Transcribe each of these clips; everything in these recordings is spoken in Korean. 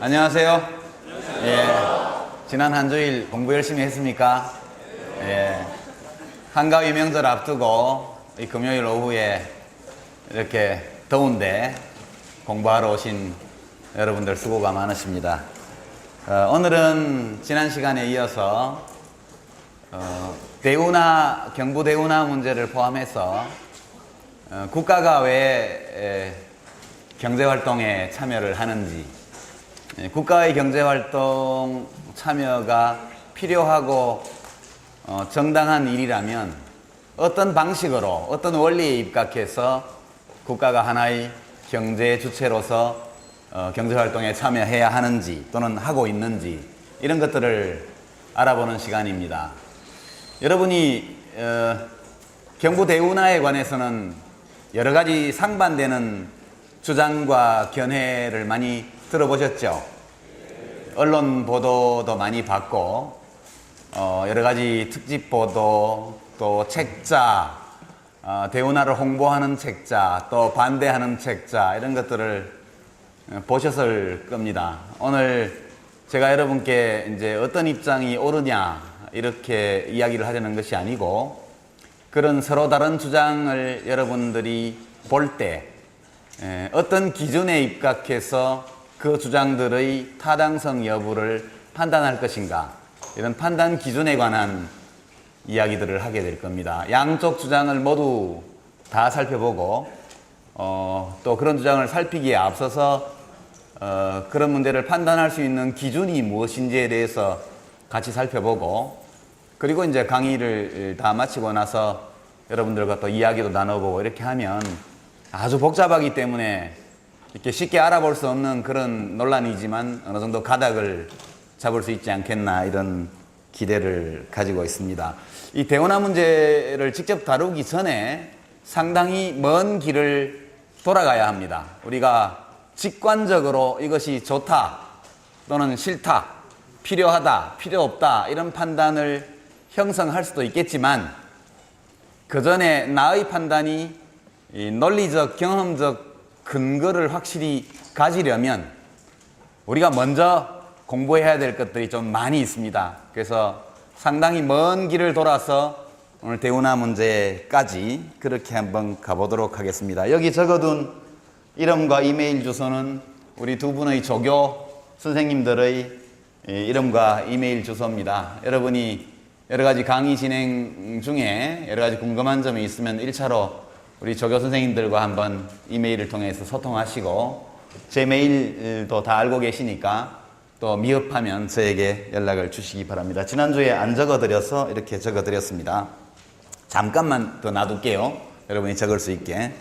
안녕하세요. 예, 지난 한 주일 공부 열심히 했습니까? 예, 한가위 명절 앞두고 이 금요일 오후에 이렇게 더운데 공부하러 오신 여러분들 수고가 많으십니다. 오늘은 지난 시간에 이어서 대운하, 경부 대운하 문제를 포함해서 국가가 왜 경제활동에 참여를 하는지, 국가의 경제활동 참여가 필요하고 정당한 일이라면 어떤 방식으로, 어떤 원리에 입각해서 국가가 하나의 경제 주체로서 경제활동에 참여해야 하는지 또는 하고 있는지, 이런 것들을 알아보는 시간입니다. 여러분이 경부 대운하에 관해서는 여러 가지 상반되는 주장과 견해를 많이 들어보셨죠? 언론 보도도 많이 받고 여러 가지 특집 보도, 또 책자, 대운하를 홍보하는 책자, 또 반대하는 책자, 이런 것들을 보셨을 겁니다. 오늘 제가 여러분께 이제 어떤 입장이 옳으냐 이렇게 이야기를 하려는 것이 아니고, 그런 서로 다른 주장을 여러분들이 볼 때 어떤 기준에 입각해서 그 주장들의 타당성 여부를 판단할 것인가, 이런 판단 기준에 관한 이야기들을 하게 될 겁니다. 양쪽 주장을 모두 다 살펴보고 또 그런 주장을 살피기에 앞서서 그런 문제를 판단할 수 있는 기준이 무엇인지에 대해서 같이 살펴보고, 그리고 이제 강의를 다 마치고 나서 여러분들과 또 이야기도 나눠보고 이렇게 하면 아주 복잡하기 때문에 이렇게 쉽게 알아볼 수 없는 그런 논란이지만 어느 정도 가닥을 잡을 수 있지 않겠나, 이런 기대를 가지고 있습니다. 이 대운하 문제를 직접 다루기 전에 상당히 먼 길을 돌아가야 합니다. 우리가 직관적으로 이것이 좋다 또는 싫다, 필요하다, 필요 없다, 이런 판단을 형성할 수도 있겠지만, 그 전에 나의 판단이 논리적, 경험적 근거를 확실히 가지려면 우리가 먼저 공부해야 될 것들이 좀 많이 있습니다. 그래서 상당히 먼 길을 돌아서 오늘 대운하 문제까지 그렇게 한번 가보도록 하겠습니다. 여기 적어둔 이름과 이메일 주소는 우리 두 분의 조교 선생님들의 이름과 이메일 주소입니다. 여러분이 여러 가지 강의 진행 중에 여러 가지 궁금한 점이 있으면 1차로 우리 조교 선생님들과 한번 이메일을 통해서 소통하시고, 제 메일도 다 알고 계시니까 또 미흡하면 저에게 연락을 주시기 바랍니다. 지난주에 안 적어드려서 이렇게 적어드렸습니다. 잠깐만 더 놔둘게요. 여러분이 적을 수 있게.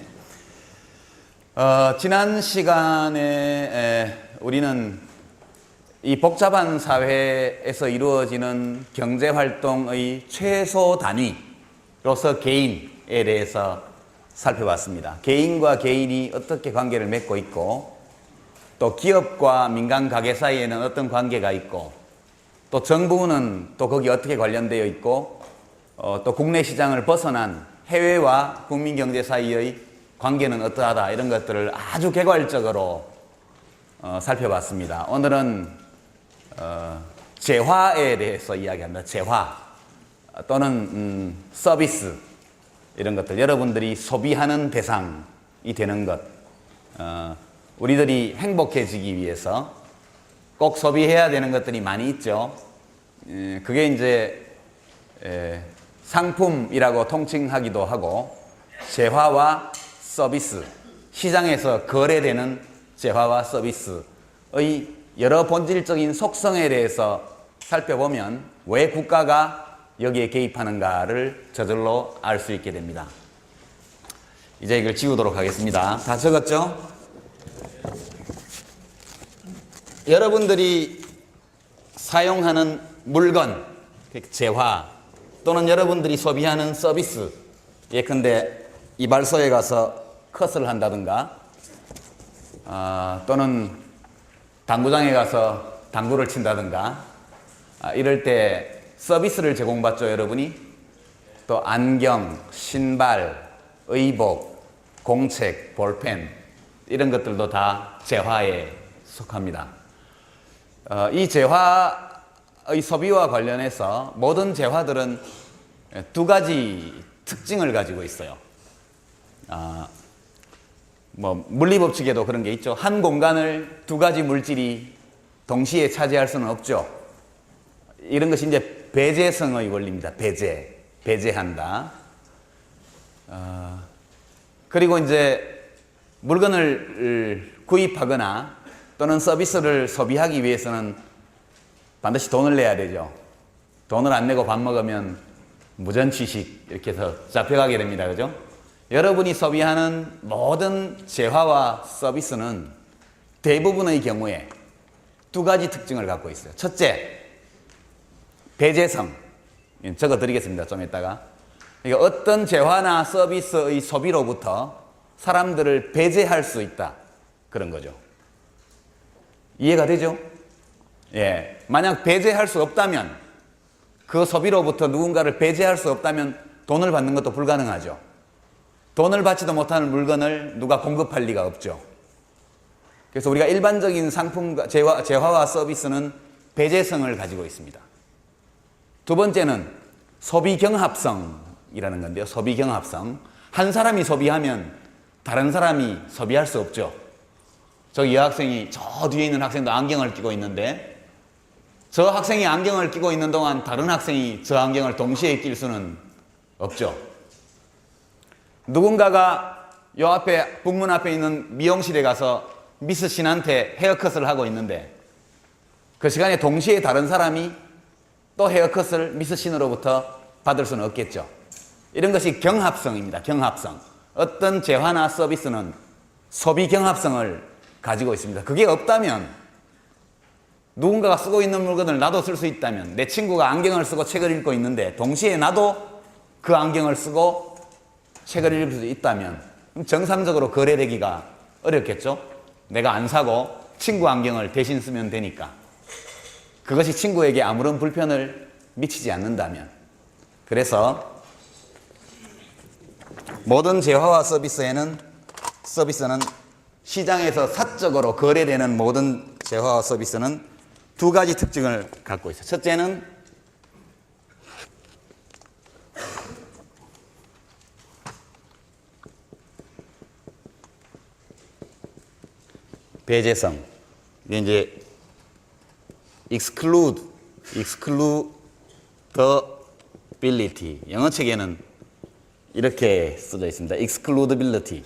지난 시간에 우리는 이 복잡한 사회에서 이루어지는 경제활동의 최소 단위로서 개인에 대해서 살펴봤습니다. 개인과 개인이 어떻게 관계를 맺고 있고, 또 기업과 민간 가게 사이에는 어떤 관계가 있고, 또 정부는 또 거기 어떻게 관련되어 있고, 또 국내 시장을 벗어난 해외와 국민 경제 사이의 관계는 어떠하다, 이런 것들을 아주 개괄적으로 살펴봤습니다. 오늘은 재화에 대해서 이야기합니다. 재화 또는 서비스, 이런 것들, 여러분들이 소비하는 대상이 되는 것, 우리들이 행복해지기 위해서 꼭 소비해야 되는 것들이 많이 있죠. 그게 이제 상품이라고 통칭하기도 하고, 재화와 서비스, 시장에서 거래되는 재화와 서비스의 여러 본질적인 속성에 대해서 살펴보면 왜 국가가 여기에 개입하는가를 저절로 알 수 있게 됩니다. 이제 이걸 지우도록 하겠습니다. 다 적었죠? 여러분들이 사용하는 물건, 재화, 또는 여러분들이 소비하는 서비스, 예컨대 이발소에 가서 컷을 한다든가, 또는 당구장에 가서 당구를 친다든가, 이럴 때 서비스를 제공받죠, 여러분이. 또 안경, 신발, 의복, 공책, 볼펜, 이런 것들도 다 재화에 속합니다. 이 재화의 소비와 관련해서 모든 재화들은 두 가지 특징을 가지고 있어요. 물리법칙에도 그런 게 있죠. 한 공간을 두 가지 물질이 동시에 차지할 수는 없죠. 이런 것이 이제 배제성의 원리입니다. 배제한다. 그리고 이제 물건을 구입하거나 또는 서비스를 소비하기 위해서는 반드시 돈을 내야 되죠. 돈을 안 내고 밥 먹으면 무전취식 이렇게 해서 잡혀가게 됩니다. 그죠? 여러분이 소비하는 모든 재화와 서비스는 대부분의 경우에 두 가지 특징을 갖고 있어요. 첫째, 배제성. 적어 드리겠습니다. 좀 이따가. 그러니까 어떤 재화나 서비스의 소비로부터 사람들을 배제할 수 있다. 그런 거죠. 이해가 되죠? 예. 만약 배제할 수 없다면, 그 소비로부터 누군가를 배제할 수 없다면 돈을 받는 것도 불가능하죠. 돈을 받지도 못하는 물건을 누가 공급할 리가 없죠. 그래서 우리가 일반적인 상품과 재화와 서비스는 배제성을 가지고 있습니다. 두 번째는 소비경합성이라는 건데요. 소비경합성. 한 사람이 소비하면 다른 사람이 소비할 수 없죠. 저기 여학생이 저 뒤에 있는 학생도 안경을 끼고 있는데 저 학생이 안경을 끼고 있는 동안 다른 학생이 저 안경을 동시에 낄 수는 없죠. 누군가가 요 앞에 북문 앞에 있는 미용실에 가서 미스 신한테 헤어컷을 하고 있는데 그 시간에 동시에 다른 사람이 또 헤어컷을 미스 신으로부터 받을 수는 없겠죠. 이런 것이 경합성입니다. 경합성. 어떤 재화나 서비스는 소비 경합성을 가지고 있습니다. 그게 없다면 누군가가 쓰고 있는 물건을 나도 쓸 수 있다면 내 친구가 안경을 쓰고 책을 읽고 있는데 동시에 나도 그 안경을 쓰고 책을 읽을 수 있다면 정상적으로 거래되기가 어렵겠죠. 내가 안 사고 친구 안경을 대신 쓰면 되니까. 그것이 친구에게 아무런 불편을 미치지 않는다면. 그래서 모든 재화와 서비스는 시장에서 사적으로 거래되는 모든 재화와 서비스는 두 가지 특징을 갖고 있어요. 첫째는 배제성. 이게 이제 excludability. 영어 책에는 이렇게 써져 있습니다. excludability.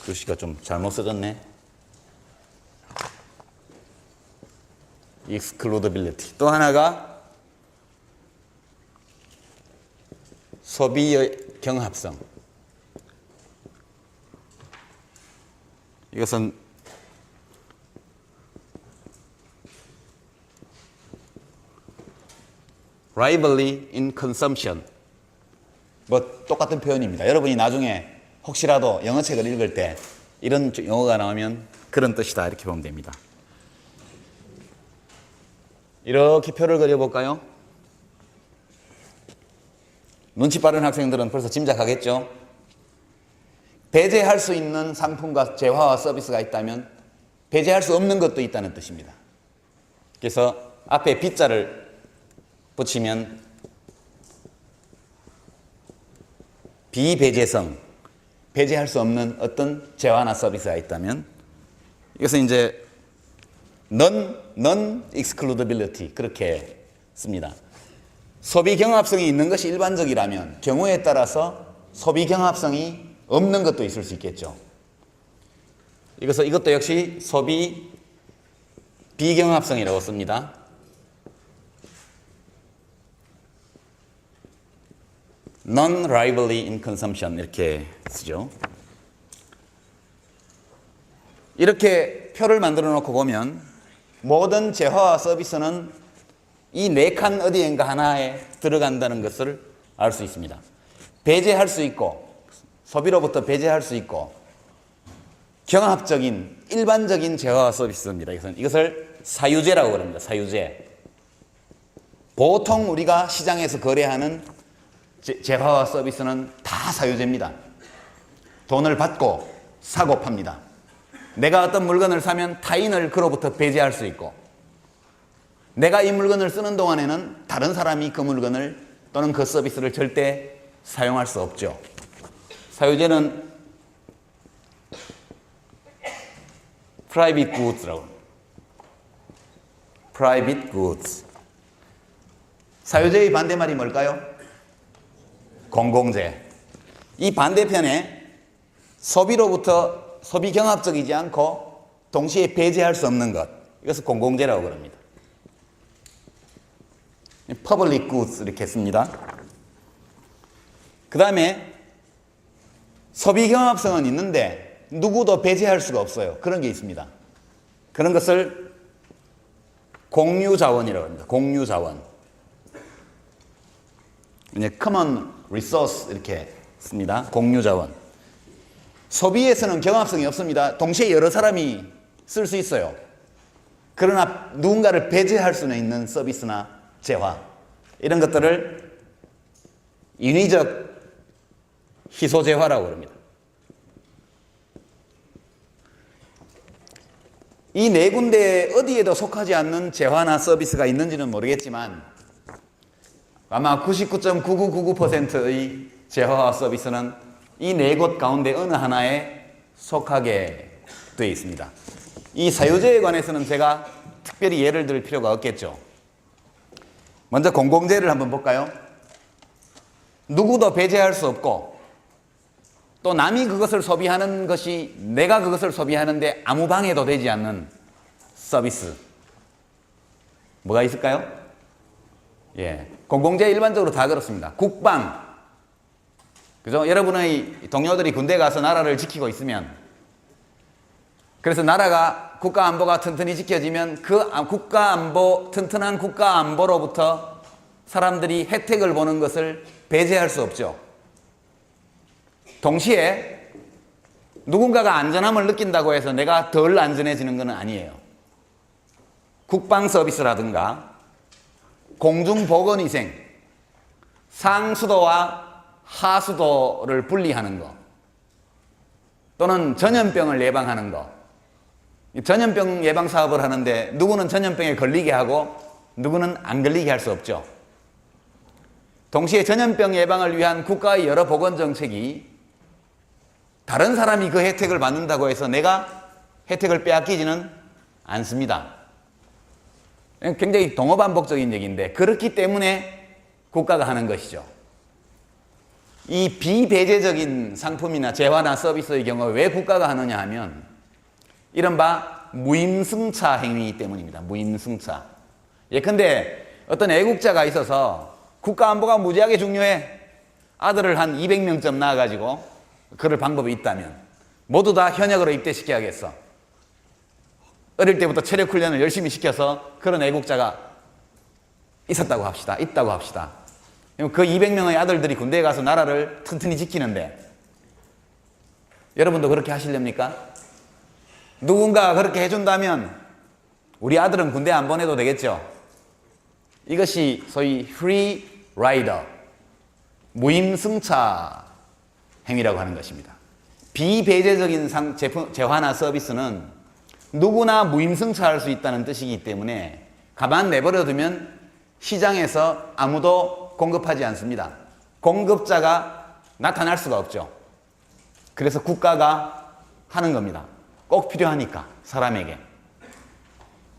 글씨가 좀 잘못 써졌네. excludability. 또 하나가 소비의 경합성. 이것은 rivalry in consumption. 뭐 똑같은 표현입니다. 여러분이 나중에 혹시라도 영어책을 읽을 때 이런 용어가 나오면 그런 뜻이다 이렇게 보면 됩니다. 이렇게 표를 그려볼까요? 눈치 빠른 학생들은 벌써 짐작하겠죠? 배제할 수 있는 상품과 재화와 서비스가 있다면 배제할 수 없는 것도 있다는 뜻입니다. 그래서 앞에 B자를 붙이면 비배제성, 배제할 수 없는 어떤 재화나 서비스가 있다면 이것은 이제 non-excludability 그렇게 씁니다. 소비 경합성이 있는 것이 일반적이라면 경우에 따라서 소비 경합성이 없는 것도 있을 수 있겠죠. 이것도 역시 소비 비경합성이라고 씁니다. non-rivalry in consumption 이렇게 쓰죠. 이렇게 표를 만들어 놓고 보면 모든 재화와 서비스는 이 네 칸 어디엔가 하나에 들어간다는 것을 알 수 있습니다. 배제할 수 있고 소비로부터 배제할 수 있고 경합적인 일반적인 재화와 서비스입니다. 이것을 사유재라고 합니다. 사유재. 보통 우리가 시장에서 거래하는 재화와 서비스는 다 사유재입니다. 돈을 받고 사고 팝니다. 내가 어떤 물건을 사면 타인을 그로부터 배제할 수 있고, 내가 이 물건을 쓰는 동안에는 다른 사람이 그 물건을 또는 그 서비스를 절대 사용할 수 없죠. 사유제는 private goods라고 합니다. private goods. 사유제의 반대말이 뭘까요? 공공재. 이 반대편에 소비로부터 소비 경합적이지 않고 동시에 배제할 수 없는 것, 이것을 공공재라고 합니다. public goods 이렇게 씁니다. 그 다음에 소비 경합성은 있는데 누구도 배제할 수가 없어요. 그런 게 있습니다. 그런 것을 공유자원이라고 합니다. 공유자원. common resource 이렇게 씁니다. 공유자원. 소비에서는 경합성이 없습니다. 동시에 여러 사람이 쓸 수 있어요. 그러나 누군가를 배제할 수는 있는 서비스나 재화, 이런 것들을 인위적 희소재화라고 합니다. 이 네 군데 어디에도 속하지 않는 재화나 서비스가 있는지는 모르겠지만 아마 99.9999%의 재화와 서비스는 이 네 곳 가운데 어느 하나에 속하게 되어 있습니다. 이 사유제에 관해서는 제가 특별히 예를 들 필요가 없겠죠. 먼저 공공재를 한번 볼까요? 누구도 배제할 수 없고 또 남이 그것을 소비하는 것이 내가 그것을 소비하는데 아무 방해도 되지 않는 서비스. 뭐가 있을까요? 공공재 일반적으로 다 그렇습니다. 국방. 그죠? 여러분의 동료들이 군대 가서 나라를 지키고 있으면, 그래서 나라가 국가 안보가 튼튼히 지켜지면 그 튼튼한 국가 안보로부터 사람들이 혜택을 보는 것을 배제할 수 없죠. 동시에 누군가가 안전함을 느낀다고 해서 내가 덜 안전해지는 것은 아니에요. 국방 서비스라든가 공중보건위생, 상수도와 하수도를 분리하는 것, 또는 전염병을 예방하는 것. 전염병 예방 사업을 하는데 누구는 전염병에 걸리게 하고 누구는 안 걸리게 할 수 없죠. 동시에 전염병 예방을 위한 국가의 여러 보건 정책이 다른 사람이 그 혜택을 받는다고 해서 내가 혜택을 빼앗기지는 않습니다. 굉장히 동어반복적인 얘기인데 그렇기 때문에 국가가 하는 것이죠. 이 비배제적인 상품이나 재화나 서비스의 경우 왜 국가가 하느냐 하면 이른바 무임승차 행위 때문입니다. 무임승차. 예컨대 어떤 애국자가 있어서 국가안보가 무지하게 중요해. 아들을 한 200명쯤 낳아가지고 그럴 방법이 있다면 모두 다 현역으로 입대시켜야겠어. 어릴 때부터 체력 훈련을 열심히 시켜서 그런 애국자가 있었다고 합시다. 있다고 합시다. 그 200명의 아들들이 군대에 가서 나라를 튼튼히 지키는데 여러분도 그렇게 하시렵니까? 누군가 그렇게 해준다면 우리 아들은 군대 안 보내도 되겠죠? 이것이 소위 free rider, 무임승차 행위라고 하는 것입니다. 비배제적인 재화나 서비스는 누구나 무임승차할 수 있다는 뜻이기 때문에 가만 내버려 두면 시장에서 아무도 공급하지 않습니다. 공급자가 나타날 수가 없죠. 그래서 국가가 하는 겁니다. 꼭 필요하니까 사람에게.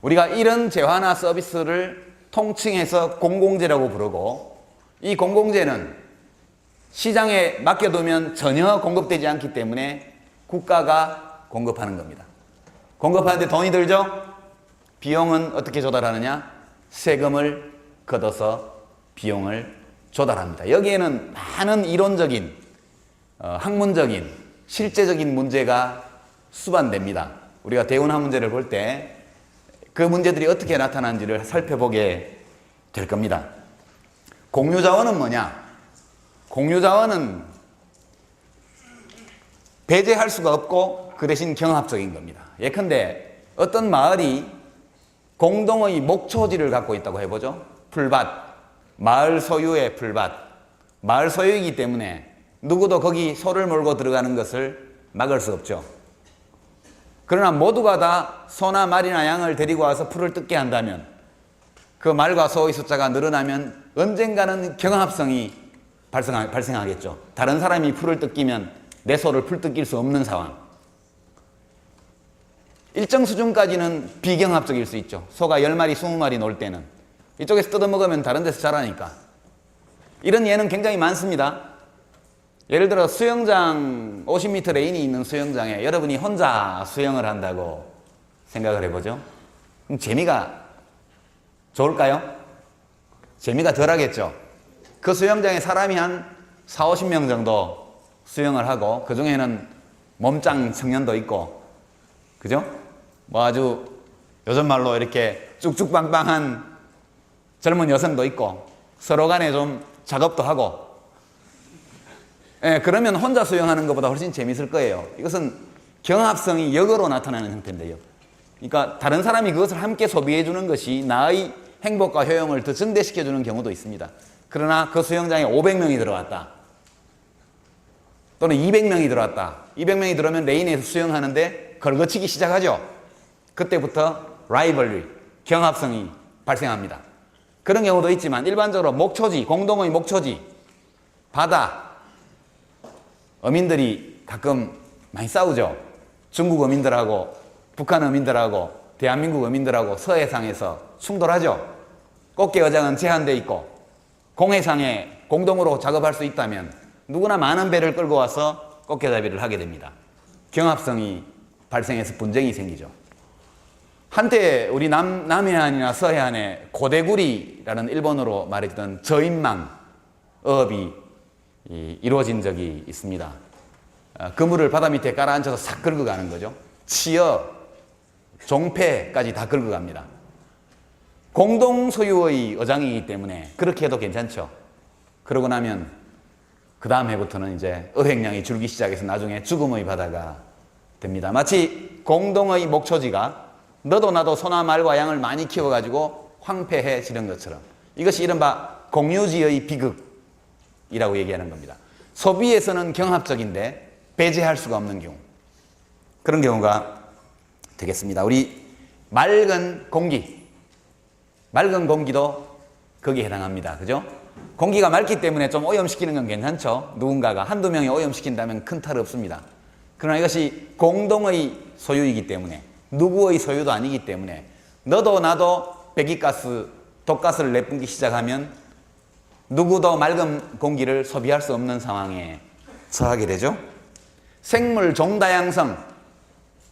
우리가 이런 재화나 서비스를 통칭해서 공공재라고 부르고, 이 공공재는 시장에 맡겨두면 전혀 공급되지 않기 때문에 국가가 공급하는 겁니다. 공급하는데 돈이 들죠? 비용은 어떻게 조달하느냐? 세금을 걷어서 비용을 조달합니다. 여기에는 많은 이론적인, 학문적인, 실제적인 문제가 수반됩니다. 우리가 대운하 문제를 볼 때 그 문제들이 어떻게 나타나는지를 살펴보게 될 겁니다. 공유자원은 뭐냐? 공유자원은 배제할 수가 없고 그 대신 경합적인 겁니다. 예컨대 어떤 마을이 공동의 목초지를 갖고 있다고 해보죠. 풀밭, 마을 소유의 풀밭. 마을 소유이기 때문에 누구도 거기 소를 몰고 들어가는 것을 막을 수 없죠. 그러나 모두가 다 소나 말이나 양을 데리고 와서 풀을 뜯게 한다면, 그 말과 소의 숫자가 늘어나면 언젠가는 경합성이 발생하겠죠. 다른 사람이 풀을 뜯기면 내 소를 풀 뜯길 수 없는 상황. 일정 수준까지는 비경합적일 수 있죠. 소가 10마리, 20마리 놀 때는 이쪽에서 뜯어먹으면 다른 데서 자라니까. 이런 예는 굉장히 많습니다. 예를 들어 수영장 50m 레인이 있는 수영장에 여러분이 혼자 수영을 한다고 생각을 해보죠. 그럼 재미가 좋을까요? 재미가 덜하겠죠. 그 수영장에 사람이 한 40, 50명 정도 수영을 하고 그 중에는 몸짱 청년도 있고, 그죠? 뭐 아주 요즘 말로 이렇게 쭉쭉빵빵한 젊은 여성도 있고 서로 간에 좀 작업도 하고, 그러면 혼자 수영하는 것보다 훨씬 재밌을 거예요. 이것은 경합성이 역으로 나타나는 형태인데요. 그러니까 다른 사람이 그것을 함께 소비해 주는 것이 나의 행복과 효용을 더 증대시켜 주는 경우도 있습니다. 그러나 그 수영장에 500명이 들어왔다, 또는 200명이 들어왔다. 200명이 들어오면 레인에서 수영하는데 걸거치기 시작하죠. 그때부터 라이벌리, 경합성이 발생합니다. 그런 경우도 있지만 일반적으로 목초지, 공동의 목초지, 바다, 어민들이 가끔 많이 싸우죠. 중국 어민들하고 북한 어민들하고 대한민국 어민들하고 서해상에서 충돌하죠. 꽃게어장은 제한되어 있고 공해상에 공동으로 작업할 수 있다면 누구나 많은 배를 끌고 와서 꽃게잡이를 하게 됩니다. 경합성이 발생해서 분쟁이 생기죠. 한때 우리 남해안이나 서해안에 고대구리라는 일본어로 말했던 저인망 어업이 이루어진 적이 있습니다. 그물을 바다 밑에 깔아앉혀서 싹 긁어 가는 거죠. 치어, 종패까지 다 긁어 갑니다. 공동 소유의 어장이기 때문에 그렇게 해도 괜찮죠. 그러고 나면 그 다음 해부터는 이제 어획량이 줄기 시작해서 나중에 죽음의 바다가 됩니다. 마치 공동의 목초지가 너도 나도 소나 말과 양을 많이 키워가지고 황폐해지는 것처럼, 이것이 이른바 공유지의 비극이라고 얘기하는 겁니다. 소비에서는 경합적인데 배제할 수가 없는 경우, 그런 경우가 되겠습니다. 우리 맑은 공기도 거기에 해당합니다. 그죠? 공기가 맑기 때문에 좀 오염시키는 건 괜찮죠. 누군가가 한두 명이 오염시킨다면 큰 탈 없습니다. 그러나 이것이 공동의 소유이기 때문에, 누구의 소유도 아니기 때문에 너도 나도 배기가스, 독가스를 내뿜기 시작하면 누구도 맑은 공기를 소비할 수 없는 상황에 처하게 되죠. 생물 종다양성,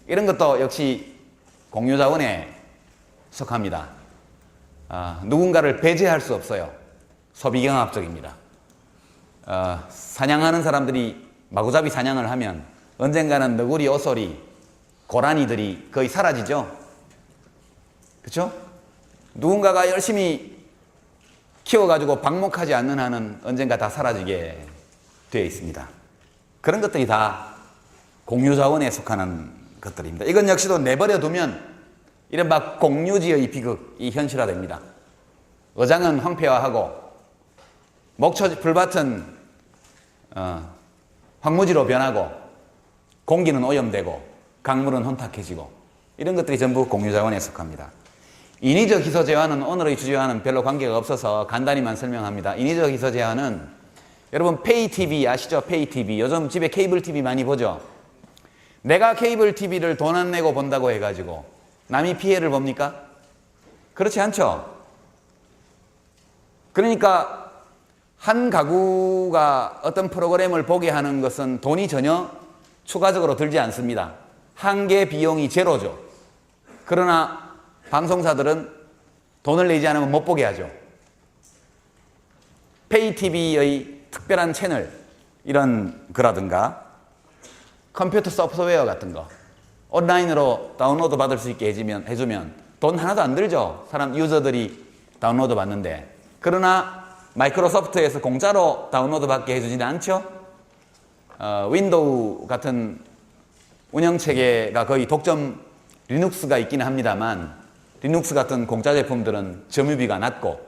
이런 것도 역시 공유자원에 속합니다. 누군가를 배제할 수 없어요. 소비경합적입니다. 사냥하는 사람들이 마구잡이 사냥을 하면 언젠가는 너구리, 오소리, 고라니들이 거의 사라지죠. 그렇죠? 누군가가 열심히 키워가지고 방목하지 않는 한은 언젠가 다 사라지게 되어 있습니다. 그런 것들이 다 공유자원에 속하는 것들입니다. 이건 역시도 내버려 두면 이른바 공유지의 비극이 현실화됩니다. 어장은 황폐화하고 목초지, 풀밭은 황무지로 변하고 공기는 오염되고 강물은 혼탁해지고, 이런 것들이 전부 공유자원에 속합니다. 인위적 희소제한은 오늘의 주제와는 별로 관계가 없어서 간단히만 설명합니다. 인위적 희소제한은 여러분 페이TV 아시죠? 페이TV. 요즘 집에 케이블 TV 많이 보죠? 내가 케이블 TV를 돈 안 내고 본다고 해가지고 남이 피해를 봅니까? 그렇지 않죠? 그러니까 한 가구가 어떤 프로그램을 보게 하는 것은 돈이 전혀 추가적으로 들지 않습니다. 한개 비용이 제로죠. 그러나 방송사들은 돈을 내지 않으면 못 보게 하죠. 페이TV의 특별한 채널, 이런 거라든가 컴퓨터 소프트웨어 같은 거 온라인으로 다운로드 받을 수 있게 해주면 돈 하나도 안 들죠. 사람 유저들이 다운로드 받는데. 그러나 마이크로소프트에서 공짜로 다운로드 받게 해주지는 않죠. 윈도우 같은 운영체계가 거의 독점 리눅스가 있기는 합니다만, 리눅스 같은 공짜 제품들은 점유비가 낮고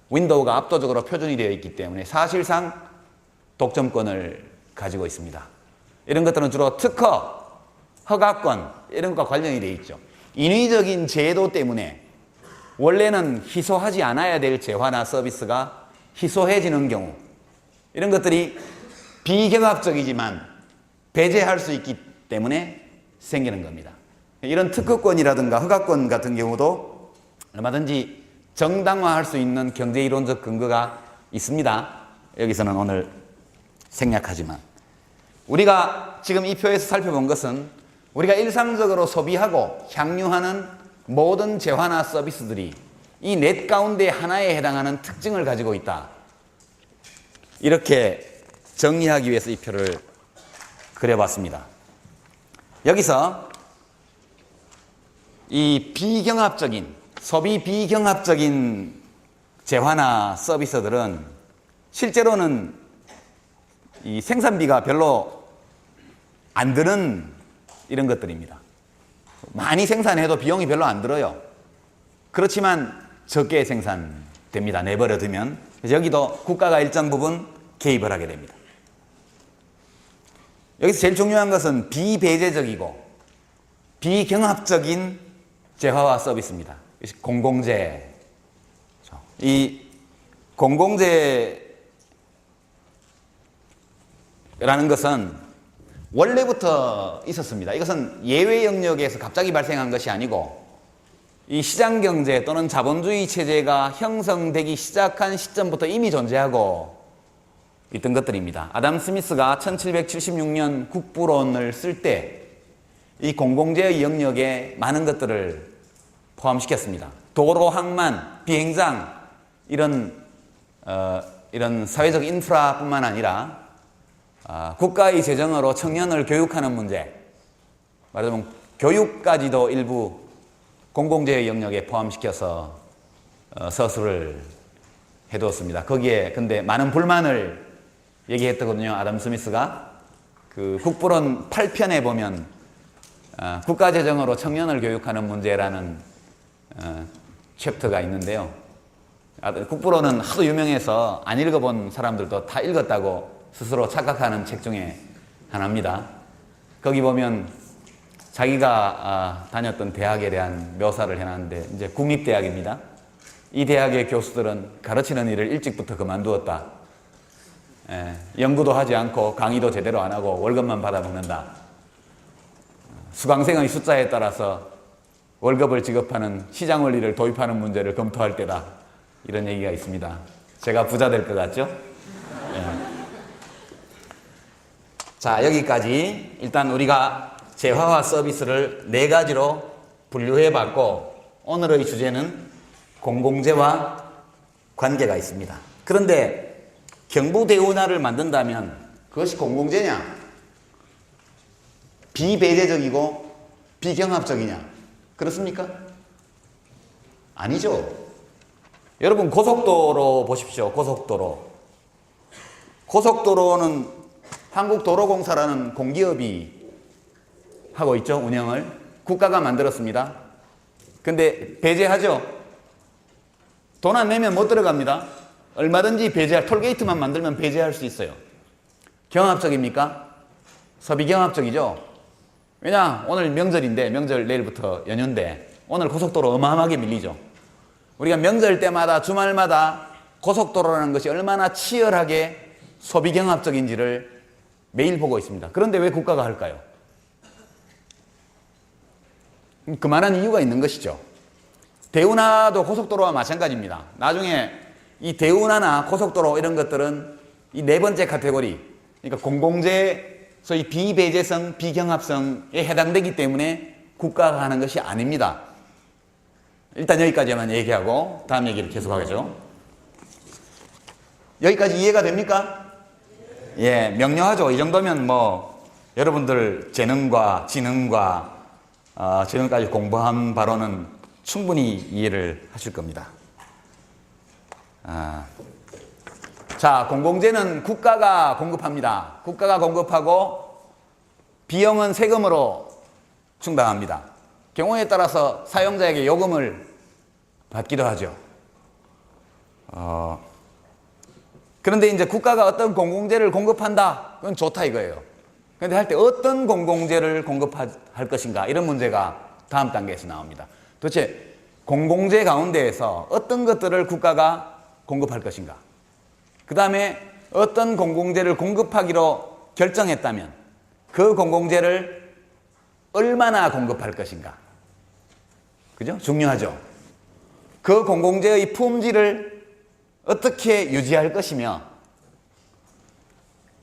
윈도우가 압도적으로 표준이 되어 있기 때문에 사실상 독점권을 가지고 있습니다. 이런 것들은 주로 특허, 허가권, 이런 것과 관련이 돼 있죠. 인위적인 제도 때문에 원래는 희소하지 않아야 될 재화나 서비스가 희소해지는 경우, 이런 것들이 비경합적이지만 배제할 수 있기 때문에 생기는 겁니다. 이런 특허권이라든가 허가권 같은 경우도 얼마든지 정당화할 수 있는 경제이론적 근거가 있습니다. 여기서는 오늘 생략하지만, 우리가 지금 이 표에서 살펴본 것은 우리가 일상적으로 소비하고 향유하는 모든 재화나 서비스들이 이 넷 가운데 하나에 해당하는 특징을 가지고 있다, 이렇게 정리하기 위해서 이 표를 그려봤습니다. 여기서 이 비경합적인, 소비 비경합적인 재화나 서비스들은 실제로는 이 생산비가 별로 안 드는 이런 것들입니다. 많이 생산해도 비용이 별로 안 들어요. 그렇지만 적게 생산됩니다. 내버려 두면. 그래서 여기도 국가가 일정 부분 개입을 하게 됩니다. 여기서 제일 중요한 것은 비배제적이고 비경합적인 재화와 서비스입니다. 공공재. 이 공공재라는 것은 원래부터 있었습니다. 이것은 예외 영역에서 갑자기 발생한 것이 아니고 이 시장경제 또는 자본주의 체제가 형성되기 시작한 시점부터 이미 존재하고 있던 것들입니다. 아담 스미스가 1776년 국부론을 쓸 때 이 공공재의 영역에 많은 것들을 포함시켰습니다. 도로, 항만, 비행장, 이런 사회적 인프라뿐만 아니라 국가의 재정으로 청년을 교육하는 문제, 말하자면 교육까지도 일부 공공재의 영역에 포함시켜서 서술을 해두었습니다. 거기에 근데 많은 불만을 얘기했거든요. 아담 스미스가 그 국부론 8편에 보면 국가 재정으로 청년을 교육하는 문제라는 챕터가 있는데요. 국부론은 하도 유명해서 안 읽어본 사람들도 다 읽었다고 스스로 착각하는 책 중에 하나입니다. 거기 보면 자기가 다녔던 대학에 대한 묘사를 해놨는데, 이제 국립대학입니다. 이 대학의 교수들은 가르치는 일을 일찍부터 그만두었다. 연구도 하지 않고 강의도 제대로 안 하고 월급만 받아먹는다. 수강생의 숫자에 따라서 월급을 지급하는 시장 원리를 도입하는 문제를 검토할 때다. 이런 얘기가 있습니다. 제가 부자 될 것 같죠? 자, 여기까지 일단 우리가 재화와 서비스를 4가지로 분류해 봤고, 오늘의 주제는 공공재와 관계가 있습니다. 그런데 경부대운하를 만든다면 그것이 공공재냐? 비배제적이고 비경합적이냐? 그렇습니까? 아니죠. 여러분 고속도로 보십시오. 고속도로는 한국도로공사라는 공기업이 하고 있죠. 운영을. 국가가 만들었습니다. 근데 배제하죠. 돈 안 내면 못 들어갑니다. 얼마든지 배제할, 톨게이트만 만들면 배제할 수 있어요. 경합적입니까? 소비경합적이죠. 왜냐? 오늘 명절인데, 명절 내일부터 연휴인데 오늘 고속도로 어마어마하게 밀리죠. 우리가 명절 때마다 주말마다 고속도로라는 것이 얼마나 치열하게 소비경합적인지를 매일 보고 있습니다. 그런데 왜 국가가 할까요? 그만한 이유가 있는 것이죠. 대운하도 고속도로와 마찬가지입니다. 나중에 이 대운하나 고속도로 이런 것들은 이 4번째 카테고리, 그러니까 공공재, 소위 비배제성, 비경합성에 해당되기 때문에 국가가 하는 것이 아닙니다. 일단 여기까지만 얘기하고 다음 얘기를 계속하겠죠. 여기까지 이해가 됩니까? 예, 명료하죠. 이 정도면 뭐 여러분들 재능과 지능과 지금까지 공부한 바로는 충분히 이해를 하실 겁니다. 자, 공공재는 국가가 공급합니다. 국가가 공급하고 비용은 세금으로 충당합니다. 경우에 따라서 사용자에게 요금을 받기도 하죠. 그런데 이제 국가가 어떤 공공재를 공급한다, 그건 좋다 이거예요. 그런데 할 때 어떤 공공재를 공급할 것인가, 이런 문제가 다음 단계에서 나옵니다. 도대체 공공재 가운데에서 어떤 것들을 국가가 공급할 것인가, 그 다음에 어떤 공공재를 공급하기로 결정했다면 그 공공재를 얼마나 공급할 것인가, 그죠? 중요하죠. 그 공공재의 품질을 어떻게 유지할 것이며,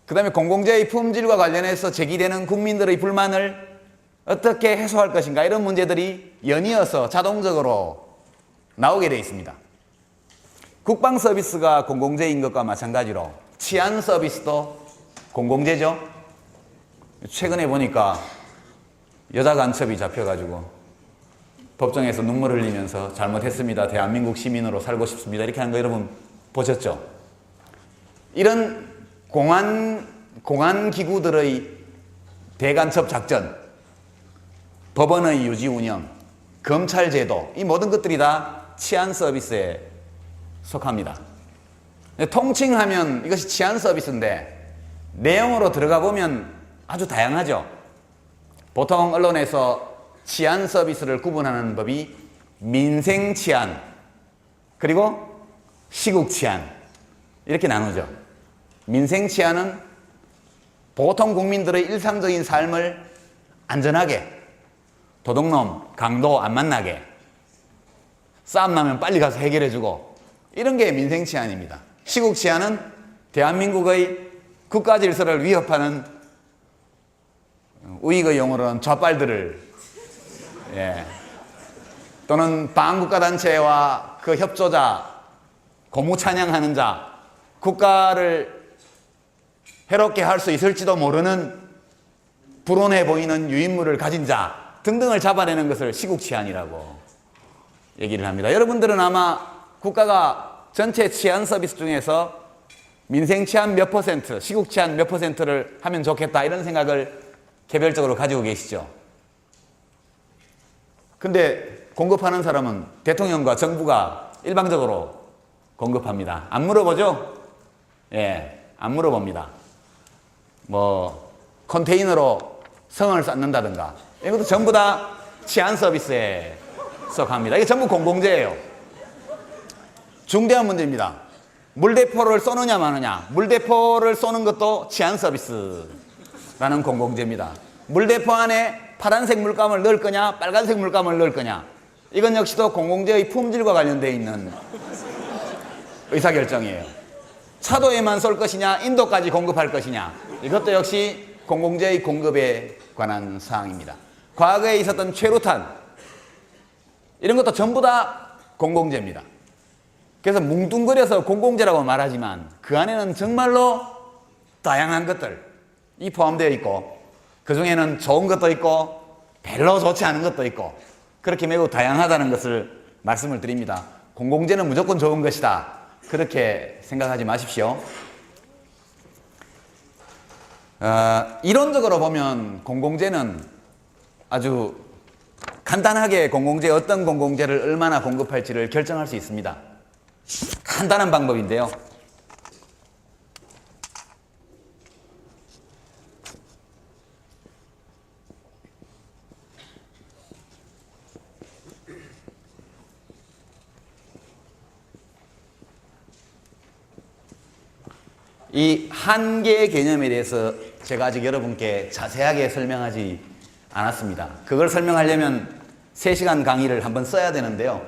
그 다음에 공공재의 품질과 관련해서 제기되는 국민들의 불만을 어떻게 해소할 것인가, 이런 문제들이 연이어서 자동적으로 나오게 되어 있습니다. 국방 서비스가 공공재인 것과 마찬가지로 치안 서비스도 공공재죠. 최근에 보니까 여자 간첩이 잡혀가지고 법정에서 눈물 흘리면서 잘못했습니다, 대한민국 시민으로 살고 싶습니다, 이렇게 하는 거 여러분 보셨죠? 이런 공안 기구들의 대간첩 작전, 법원의 유지 운영, 검찰 제도, 이 모든 것들이 다 치안 서비스에 속합니다. 통칭하면 이것이 치안 서비스인데 내용으로 들어가 보면 아주 다양하죠. 보통 언론에서 치안 서비스를 구분하는 법이 민생 치안, 그리고 시국 치안, 이렇게 나누죠. 민생 치안은 보통 국민들의 일상적인 삶을 안전하게, 도둑놈, 강도 안 만나게, 싸움 나면 빨리 가서 해결해주고, 이런 게 민생 치안입니다. 시국 치안은 대한민국의 국가 질서를 위협하는, 우익의 용어로는 좌빨들을, 또는 반국가단체와 그 협조자, 고무 찬양하는 자, 국가를 해롭게 할 수 있을지도 모르는 불온해 보이는 유인물을 가진 자 등등을 잡아내는 것을 시국치안이라고 얘기를 합니다. 여러분들은 아마 국가가 전체 치안 서비스 중에서 민생치안 몇 퍼센트, 시국치안 몇 퍼센트를 하면 좋겠다, 이런 생각을 개별적으로 가지고 계시죠. 근데 공급하는 사람은 대통령과 정부가 일방적으로 공급합니다. 안 물어보죠? 안 물어봅니다. 뭐 컨테이너로 성을 쌓는다든가, 이것도 전부 다 치안 서비스에 속합니다. 이게 전부 공공재예요. 중대한 문제입니다. 물대포를 쏘느냐 마느냐. 물대포를 쏘는 것도 치안 서비스라는 공공재입니다. 물대포 안에 파란색 물감을 넣을 거냐, 빨간색 물감을 넣을 거냐, 이건 역시도 공공재의 품질과 관련되어 있는 의사결정이에요. 차도에만 쏠 것이냐, 인도까지 공급할 것이냐, 이것도 역시 공공재의 공급에 관한 사항입니다. 과거에 있었던 최루탄, 이런 것도 전부 다 공공재입니다. 그래서 뭉뚱그려서 공공재라고 말하지만 그 안에는 정말로 다양한 것들이 포함되어 있고, 그 중에는 좋은 것도 있고 별로 좋지 않은 것도 있고, 그렇게 매우 다양하다는 것을 말씀을 드립니다. 공공재는 무조건 좋은 것이다, 그렇게 생각하지 마십시오. 이론적으로 보면 공공재는 아주 간단하게 어떤 공공재를 얼마나 공급할지를 결정할 수 있습니다. 간단한 방법인데요. 이 한계 개념에 대해서 제가 아직 여러분께 자세하게 설명하지 않았습니다. 그걸 설명하려면 3시간 강의를 한번 써야 되는데요.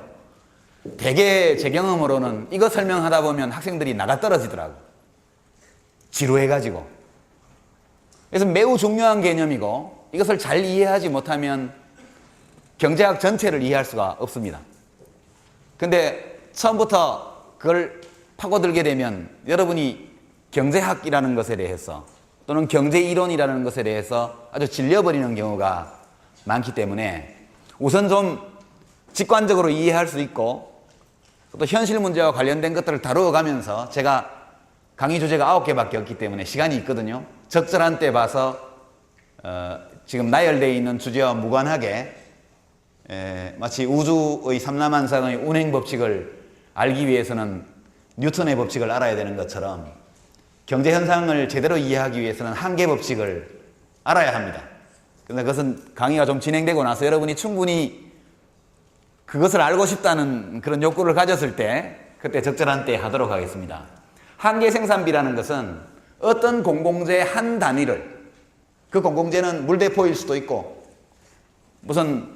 대개 제 경험으로는 이거 설명하다 보면 학생들이 나가 떨어지더라고요. 지루해가지고. 그래서 매우 중요한 개념이고, 이것을 잘 이해하지 못하면 경제학 전체를 이해할 수가 없습니다. 근데 처음부터 그걸 파고들게 되면 여러분이 경제학이라는 것에 대해서, 또는 경제이론이라는 것에 대해서 아주 질려버리는 경우가 많기 때문에 우선 좀 직관적으로 이해할 수 있고, 또 현실 문제와 관련된 것들을 다루어가면서, 제가 강의 주제가 9개밖에 없기 때문에 시간이 있거든요. 적절한 때 봐서 지금 나열되어 있는 주제와 무관하게 마치 우주의 삼라만상의 운행 법칙을 알기 위해서는 뉴턴의 법칙을 알아야 되는 것처럼, 경제 현상을 제대로 이해하기 위해서는 한계 법칙을 알아야 합니다. 그런데 그것은 강의가 좀 진행되고 나서 여러분이 충분히 그것을 알고 싶다는 그런 욕구를 가졌을 때 그때 적절한 때 하도록 하겠습니다. 한계 생산비라는 것은 어떤 공공재 한 단위를, 그 공공재는 물대포일 수도 있고 무슨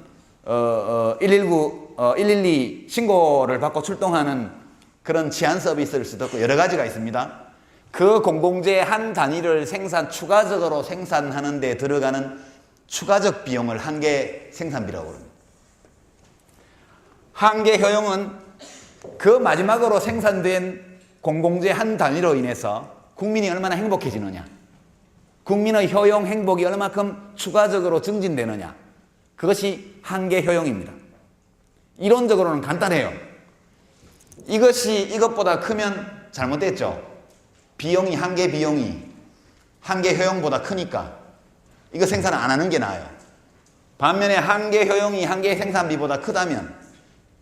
119, 112 신고를 받고 출동하는 그런 치안 서비스일 수도 있고 여러 가지가 있습니다. 그 공공재 한 단위를 추가적으로 생산하는 데 들어가는 추가적 비용을 한계 생산비라고 합니다. 한계 효용은 그 마지막으로 생산된 공공재 한 단위로 인해서 국민이 얼마나 행복해지느냐, 국민의 효용, 행복이 얼마큼 추가적으로 증진되느냐, 그것이 한계 효용입니다. 이론적으로는 간단해요. 이것이 이것보다 크면 잘못됐죠. 한계 비용이 한계 효용보다 크니까 이거 생산 안 하는 게 나아요. 반면에 한계 효용이 한계 생산비보다 크다면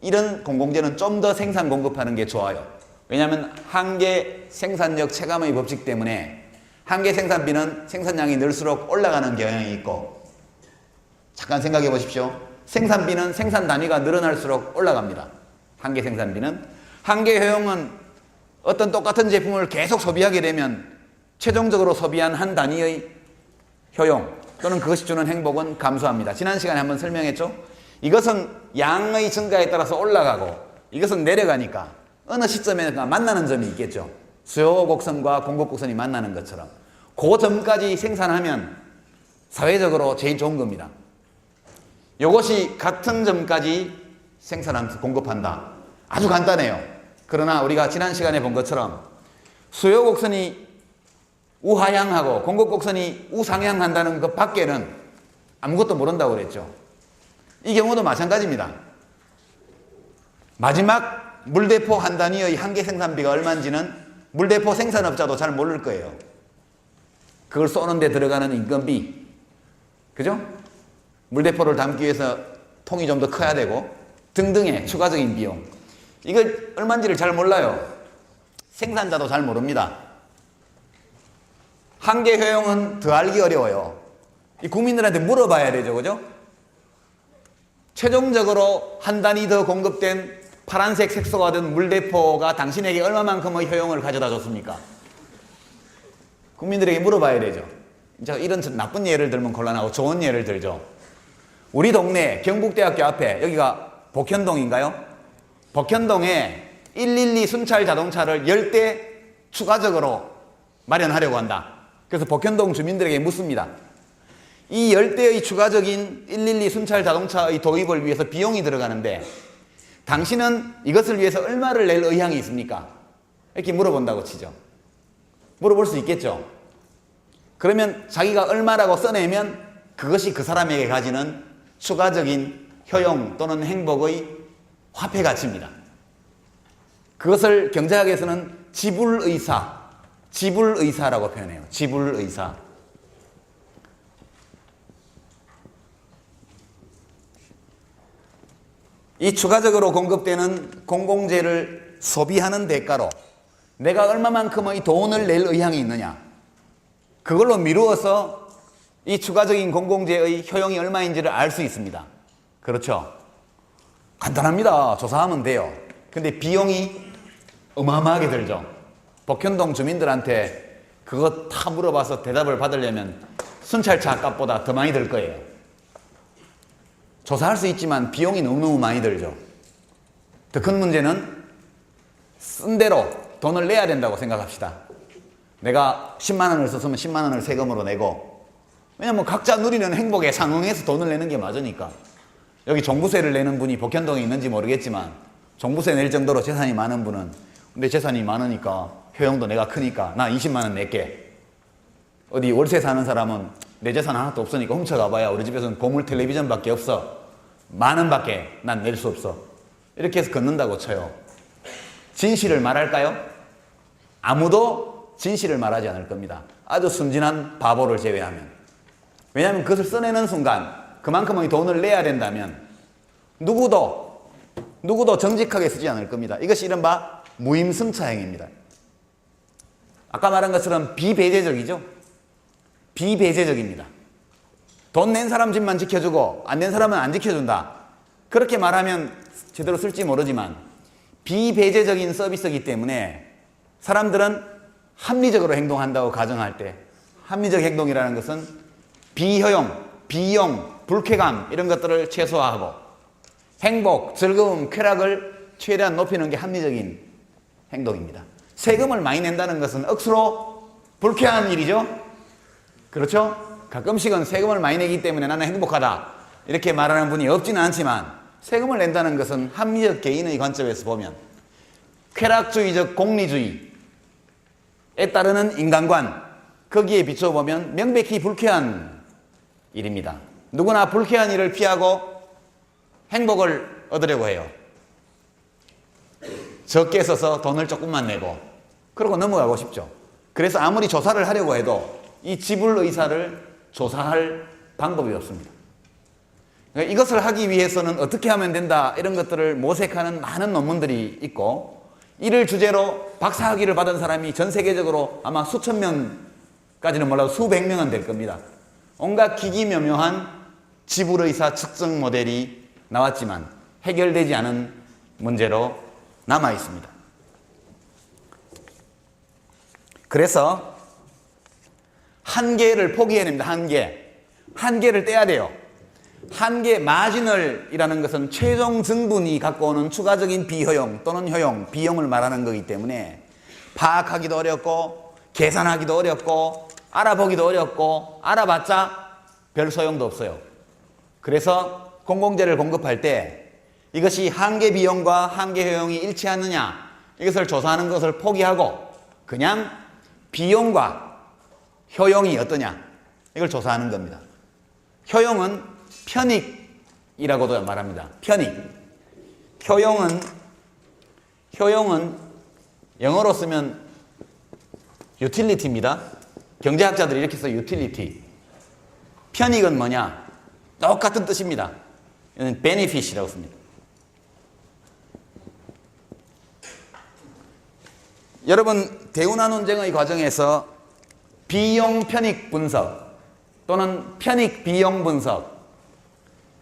이런 공공재는 좀 더 생산 공급하는 게 좋아요. 왜냐하면 한계 생산력 체감의 법칙 때문에 한계 생산비는 생산량이 늘수록 올라가는 경향이 있고, 잠깐 생각해 보십시오. 생산비는 생산 단위가 늘어날수록 올라갑니다. 한계 생산비는. 한계 효용은 어떤 똑같은 제품을 계속 소비하게 되면 최종적으로 소비한 한 단위의 효용 또는 그것이 주는 행복은 감소합니다. 지난 시간에 한번 설명했죠. 이것은 양의 증가에 따라서 올라가고 이것은 내려가니까 어느 시점에 만나는 점이 있겠죠. 수요 곡선과 공급 곡선이 만나는 것처럼 그 점까지 생산하면 사회적으로 제일 좋은 겁니다. 이것이 같은 점까지 생산하면서 공급한다. 아주 간단해요. 그러나 우리가 지난 시간에 본 것처럼 수요 곡선이 우하향하고 공급 곡선이 우상향한다는 것 밖에는 아무것도 모른다고 그랬죠. 이 경우도 마찬가지입니다. 마지막 물대포 한 단위의 한계 생산비가 얼마인지는 물대포 생산업자도 잘 모를 거예요. 그걸 쏘는 데 들어가는 인건비, 그죠? 물대포를 담기 위해서 통이 좀 더 커야 되고 등등의 추가적인 비용, 이걸 얼마인지를 잘 몰라요. 생산자도 잘 모릅니다. 한계 효용은 더 알기 어려워요. 이 국민들한테 물어봐야 되죠, 그죠? 최종적으로 한 단위 더 공급된 파란색 색소가 된 물대포가 당신에게 얼마만큼의 효용을 가져다 줬습니까? 국민들에게 물어봐야 되죠. 이제 이런 나쁜 예를 들면 곤란하고 좋은 예를 들죠. 우리 동네 경북대학교 앞에, 여기가 복현동인가요? 복현동에 112 순찰 자동차를 10대 추가적으로 마련하려고 한다. 그래서 복현동 주민들에게 묻습니다. 이 10대의 추가적인 112 순찰 자동차의 도입을 위해서 비용이 들어가는데 당신은 이것을 위해서 얼마를 낼 의향이 있습니까? 이렇게 물어본다고 치죠. 물어볼 수 있겠죠. 그러면 자기가 얼마라고 써내면 그것이 그 사람에게 가지는 추가적인 효용 또는 행복의 화폐 가치입니다. 그것을 경제학에서는 지불의사라고 표현해요. 지불의사. 이 추가적으로 공급되는 공공재를 소비하는 대가로 내가 얼마만큼의 돈을 낼 의향이 있느냐, 그걸로 미루어서 이 추가적인 공공재의 효용이 얼마인지를 알 수 있습니다. 그렇죠? 간단합니다. 조사하면 돼요. 근데 비용이 어마어마하게 들죠. 복현동 주민들한테 그거 다 물어봐서 대답을 받으려면 순찰차 값보다 더 많이 들 거예요. 조사할 수 있지만 비용이 너무너무 많이 들죠. 더 큰 문제는 쓴 대로 돈을 내야 된다고 생각합시다. 내가 10만 원을 썼으면 10만 원을 세금으로 내고, 왜냐면 각자 누리는 행복에 상응해서 돈을 내는 게 맞으니까. 여기 종부세를 내는 분이 복현동에 있는지 모르겠지만 종부세 낼 정도로 재산이 많은 분은 내 재산이 많으니까 효용도 내가 크니까 나 20만 원 낼게. 어디 월세 사는 사람은 내 재산 하나도 없으니까 훔쳐가봐야 우리 집에서는 고물 텔레비전밖에 없어. 만 원밖에 난 낼 수 없어. 이렇게 해서 걷는다고 쳐요. 진실을 말할까요? 아무도 진실을 말하지 않을 겁니다. 아주 순진한 바보를 제외하면. 왜냐하면 그것을 써내는 순간 그만큼의 돈을 내야 된다면 누구도 정직하게 쓰지 않을 겁니다. 이것이 이른바 무임승차행입니다. 아까 말한 것처럼 비배제적이죠. 비배제적입니다. 돈 낸 사람 집만 지켜주고 안 낸 사람은 안 지켜준다. 그렇게 말하면 제대로 쓸지 모르지만 비배제적인 서비스이기 때문에 사람들은 합리적으로 행동한다고 가정할 때, 합리적 행동이라는 것은 비효용, 비용, 불쾌감 이런 것들을 최소화하고 행복, 즐거움, 쾌락을 최대한 높이는 게 합리적인 행동입니다. 세금을 많이 낸다는 것은 억수로 불쾌한 일이죠. 그렇죠? 가끔씩은 세금을 많이 내기 때문에 나는 행복하다 이렇게 말하는 분이 없지는 않지만, 세금을 낸다는 것은 합리적 개인의 관점에서 보면 쾌락주의적 공리주의에 따르는 인간관, 거기에 비춰보면 명백히 불쾌한 일입니다. 누구나 불쾌한 일을 피하고 행복을 얻으려고 해요. 적게 써서 돈을 조금만 내고 그러고 넘어가고 싶죠. 그래서 아무리 조사를 하려고 해도 이 지불 의사를 조사할 방법이 없습니다. 그러니까 이것을 하기 위해서는 어떻게 하면 된다 이런 것들을 모색하는 많은 논문들이 있고, 이를 주제로 박사학위를 받은 사람이 전 세계적으로 아마 수천 명까지는 몰라도 수백 명은 될 겁니다. 온갖 기기묘묘한 지불의사 측정 모델이 나왔지만 해결되지 않은 문제로 남아 있습니다. 그래서 한계를 포기해야 됩니다. 한계를 떼야 돼요. 한계, 마지널이라는 것은 최종 증분이 갖고 오는 추가적인 비효용 또는 효용, 비용을 말하는 거기 때문에 파악하기도 어렵고 계산하기도 어렵고 알아보기도 어렵고 알아봤자 별 소용도 없어요. 그래서 공공재를 공급할 때 이것이 한계 비용과 한계 효용이 일치하느냐, 이것을 조사하는 것을 포기하고 그냥 비용과 효용이 어떠냐 이걸 조사하는 겁니다. 효용은 편익이라고도 말합니다. 편익. 효용은 영어로 쓰면 utility입니다. 경제학자들이 이렇게 써, utility. 편익은 뭐냐? 똑같은 뜻입니다. 이는 benefit이라고 씁니다. 여러분, 대운하 논쟁의 과정에서 비용 편익 분석 또는 편익 비용 분석,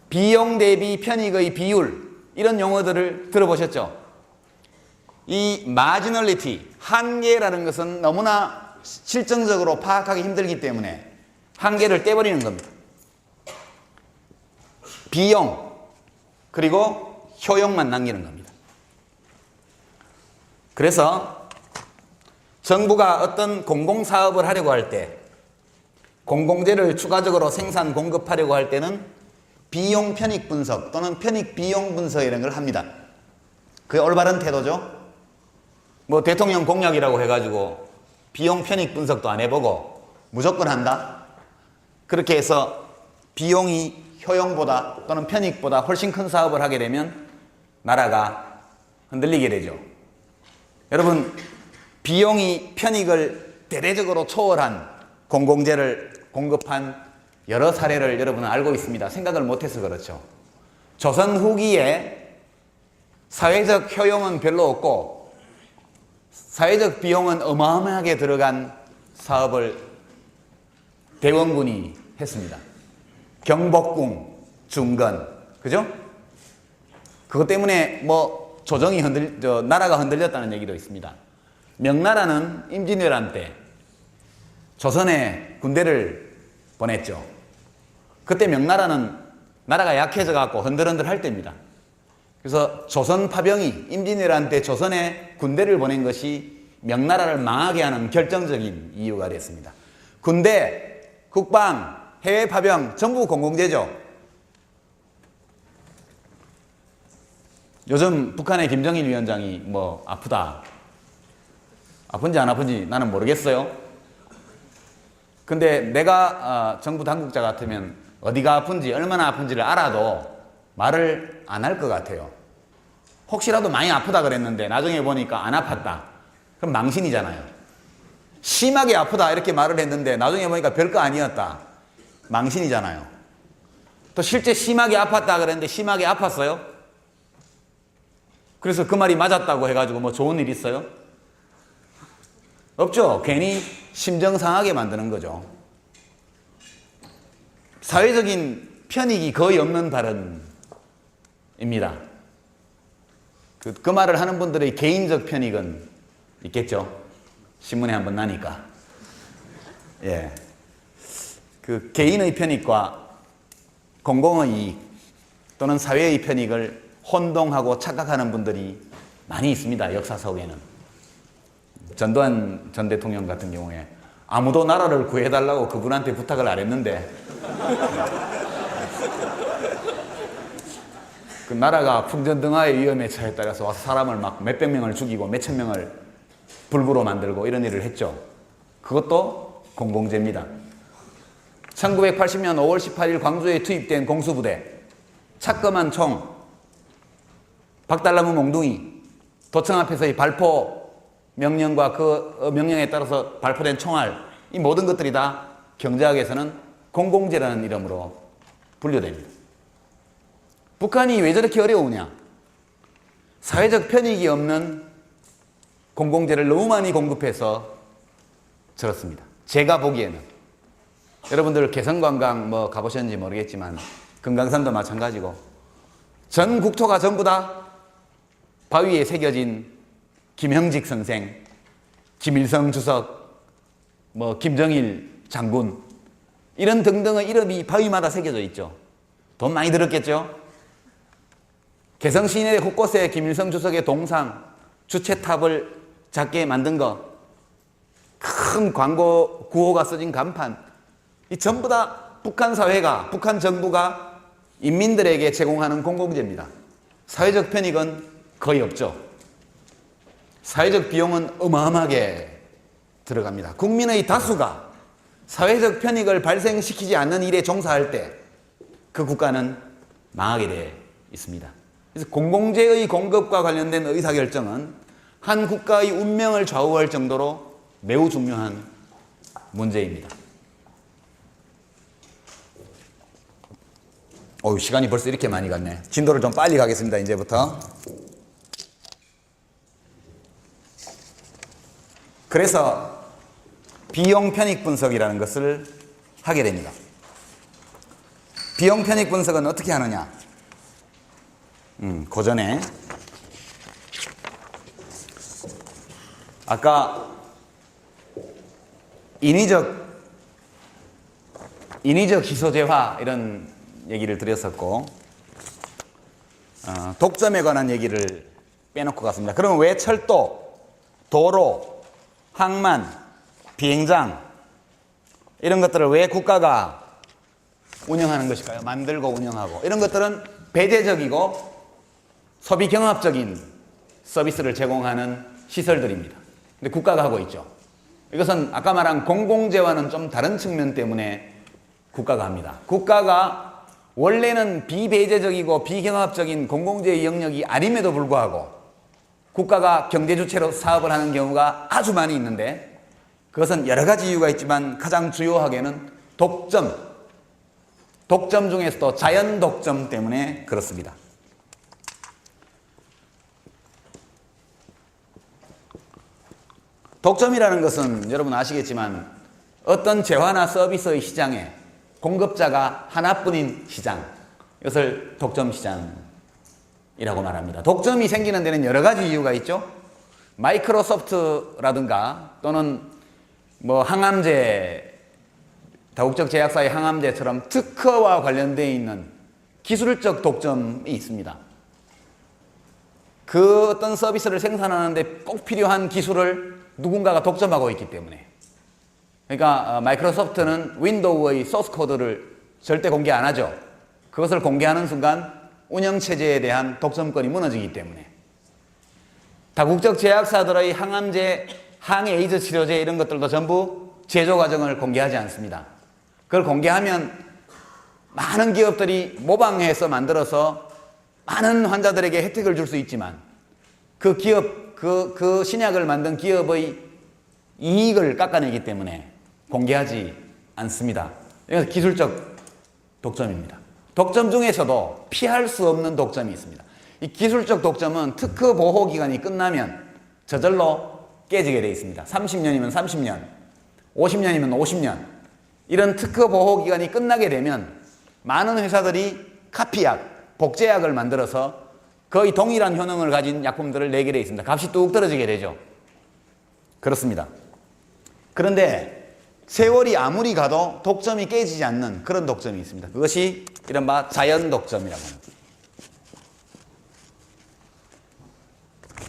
비용 대비 편익의 비율, 이런 용어들을 들어보셨죠? 이 마지널리티, 한계라는 것은 너무나 실정적으로 파악하기 힘들기 때문에 한계를 떼버리는 겁니다. 비용 그리고 효용만 남기는 겁니다. 그래서 정부가 어떤 공공사업을 하려고 할 때, 공공재를 추가적으로 생산 공급하려고 할 때는 비용 편익 분석 또는 편익 비용 분석이라는 걸 합니다. 그게 올바른 태도죠. 뭐 대통령 공약이라고 해가지고 비용 편익 분석도 안 해보고 무조건 한다. 그렇게 해서 비용이 효용보다 또는 편익보다 훨씬 큰 사업을 하게 되면 나라가 흔들리게 되죠. 여러분, 비용이 편익을 대대적으로 초월한 공공재를 공급한 여러 사례를 여러분은 알고 있습니다. 생각을 못해서 그렇죠. 조선 후기에 사회적 효용은 별로 없고 사회적 비용은 어마어마하게 들어간 사업을 대원군이 했습니다. 경복궁, 중건, 그죠? 그것 때문에 뭐 조정이 나라가 흔들렸다는 얘기도 있습니다. 명나라는 임진왜란 때 조선에 군대를 보냈죠. 그때 명나라는 나라가 약해져 갖고 흔들흔들 할 때입니다. 그래서 조선 파병이 임진왜란 때 조선에 군대를 보낸 것이 명나라를 망하게 하는 결정적인 이유가 됐습니다. 군대, 국방, 해외 파병 전부 공공재죠. 요즘 북한의 김정일 위원장이 뭐 아프다, 아픈지 안 아픈지 나는 모르겠어요. 근데 내가 정부 당국자 같으면 어디가 아픈지 얼마나 아픈지를 알아도 말을 안 할 것 같아요. 혹시라도 많이 아프다 그랬는데 나중에 보니까 안 아팠다. 그럼 망신이잖아요. 심하게 아프다 이렇게 말을 했는데 나중에 보니까 별거 아니었다. 망신이잖아요. 또 실제 심하게 아팠다 그랬는데 심하게 아팠어요? 그래서 그 말이 맞았다고 해가지고 뭐 좋은 일 있어요? 없죠. 괜히 심정 상하게 만드는 거죠. 사회적인 편익이 거의 없는 발언입니다. 그 말을 하는 분들의 개인적 편익은 있겠죠. 신문에 한번 나니까. 예. 그 개인의 편익과 공공의 이익 또는 사회의 편익을 혼동하고 착각하는 분들이 많이 있습니다. 역사 속에는. 전두환 전 대통령 같은 경우에 아무도 나라를 구해달라고 그분한테 부탁을 안 했는데 그 나라가 풍전등화의 위험에 처해 따라서 와서 사람을 막 몇백 명을 죽이고 몇천 명을 불구로 만들고 이런 일을 했죠. 그것도 공공재입니다. 1980년 5월 18일 광주에 투입된 공수부대, 차검한 총, 박달나무 몽둥이, 도청 앞에서의 발포 명령과 그 명령에 따라서 발포된 총알, 이 모든 것들이 다 경제학에서는 공공재라는 이름으로 분류됩니다. 북한이 왜 저렇게 어려우냐? 사회적 편익이 없는 공공재를 너무 많이 공급해서 저렇습니다. 제가 보기에는 여러분들 개성관광 뭐 가보셨는지 모르겠지만 금강산도 마찬가지고 전 국토가 전부 다 바위에 새겨진 김형직 선생, 김일성 주석, 뭐 김정일 장군 이런 등등의 이름이 바위마다 새겨져 있죠. 돈 많이 들었겠죠? 개성 시내 곳곳에 김일성 주석의 동상, 주체탑을 작게 만든 거, 큰 광고 구호가 써진 간판, 이 전부 다 북한 사회가, 북한 정부가 인민들에게 제공하는 공공재입니다. 사회적 편익은 거의 없죠. 사회적 비용은 어마어마하게 들어갑니다. 국민의 다수가 사회적 편익을 발생시키지 않는 일에 종사할 때 그 국가는 망하게 되어 있습니다. 그래서 공공재의 공급과 관련된 의사결정은 한 국가의 운명을 좌우할 정도로 매우 중요한 문제입니다. 시간이 벌써 이렇게 많이 갔네. 진도를 좀 빨리 가겠습니다. 이제부터. 그래서 비용 편익 분석이라는 것을 하게 됩니다. 비용 편익 분석은 어떻게 하느냐? 그 전에 아까 인위적 희소재화 이런 얘기를 드렸었고 독점에 관한 얘기를 빼놓고 갔습니다. 그러면 왜 철도, 도로, 항만, 비행장 이런 것들을 왜 국가가 운영하는 것일까요? 만들고 운영하고 이런 것들은 배제적이고 소비 경합적인 서비스를 제공하는 시설들입니다. 근데 국가가 하고 있죠. 이것은 아까 말한 공공재와는 좀 다른 측면 때문에 국가가 합니다. 국가가 원래는 비배제적이고 비경합적인 공공재의 영역이 아님에도 불구하고 국가가 경제주체로 사업을 하는 경우가 아주 많이 있는데 그것은 여러 가지 이유가 있지만 가장 주요하게는 독점 중에서도 자연 독점 때문에 그렇습니다. 독점이라는 것은 여러분 아시겠지만 어떤 재화나 서비스의 시장에 공급자가 하나뿐인 시장, 이것을 독점시장이라고 말합니다. 독점이 생기는 데는 여러 가지 이유가 있죠. 마이크로소프트라든가 또는 뭐 항암제, 다국적 제약사의 항암제처럼 특허와 관련되어 있는 기술적 독점이 있습니다. 그 어떤 서비스를 생산하는데 꼭 필요한 기술을 누군가가 독점하고 있기 때문에. 그러니까 마이크로소프트는 윈도우의 소스 코드를 절대 공개 안 하죠. 그것을 공개하는 순간 운영체제에 대한 독점권이 무너지기 때문에. 다국적 제약사들의 항암제, 항에이즈 치료제 이런 것들도 전부 제조 과정을 공개하지 않습니다. 그걸 공개하면 많은 기업들이 모방해서 만들어서 많은 환자들에게 혜택을 줄 수 있지만 그 기업, 그 신약을 만든 기업의 이익을 깎아내기 때문에 공개하지 않습니다. 이건 기술적 독점입니다. 독점 중에서도 피할 수 없는 독점이 있습니다. 이 기술적 독점은 특허 보호 기간이 끝나면 저절로 깨지게 되어 있습니다. 30년이면 30년, 50년이면 50년. 이런 특허 보호 기간이 끝나게 되면 많은 회사들이 카피약, 복제약을 만들어서 거의 동일한 효능을 가진 약품들을 내게 되어 있습니다. 값이 뚝 떨어지게 되죠. 그렇습니다. 그런데 세월이 아무리 가도 독점이 깨지지 않는 그런 독점이 있습니다. 그것이 이른바 자연 독점이라고 합니다.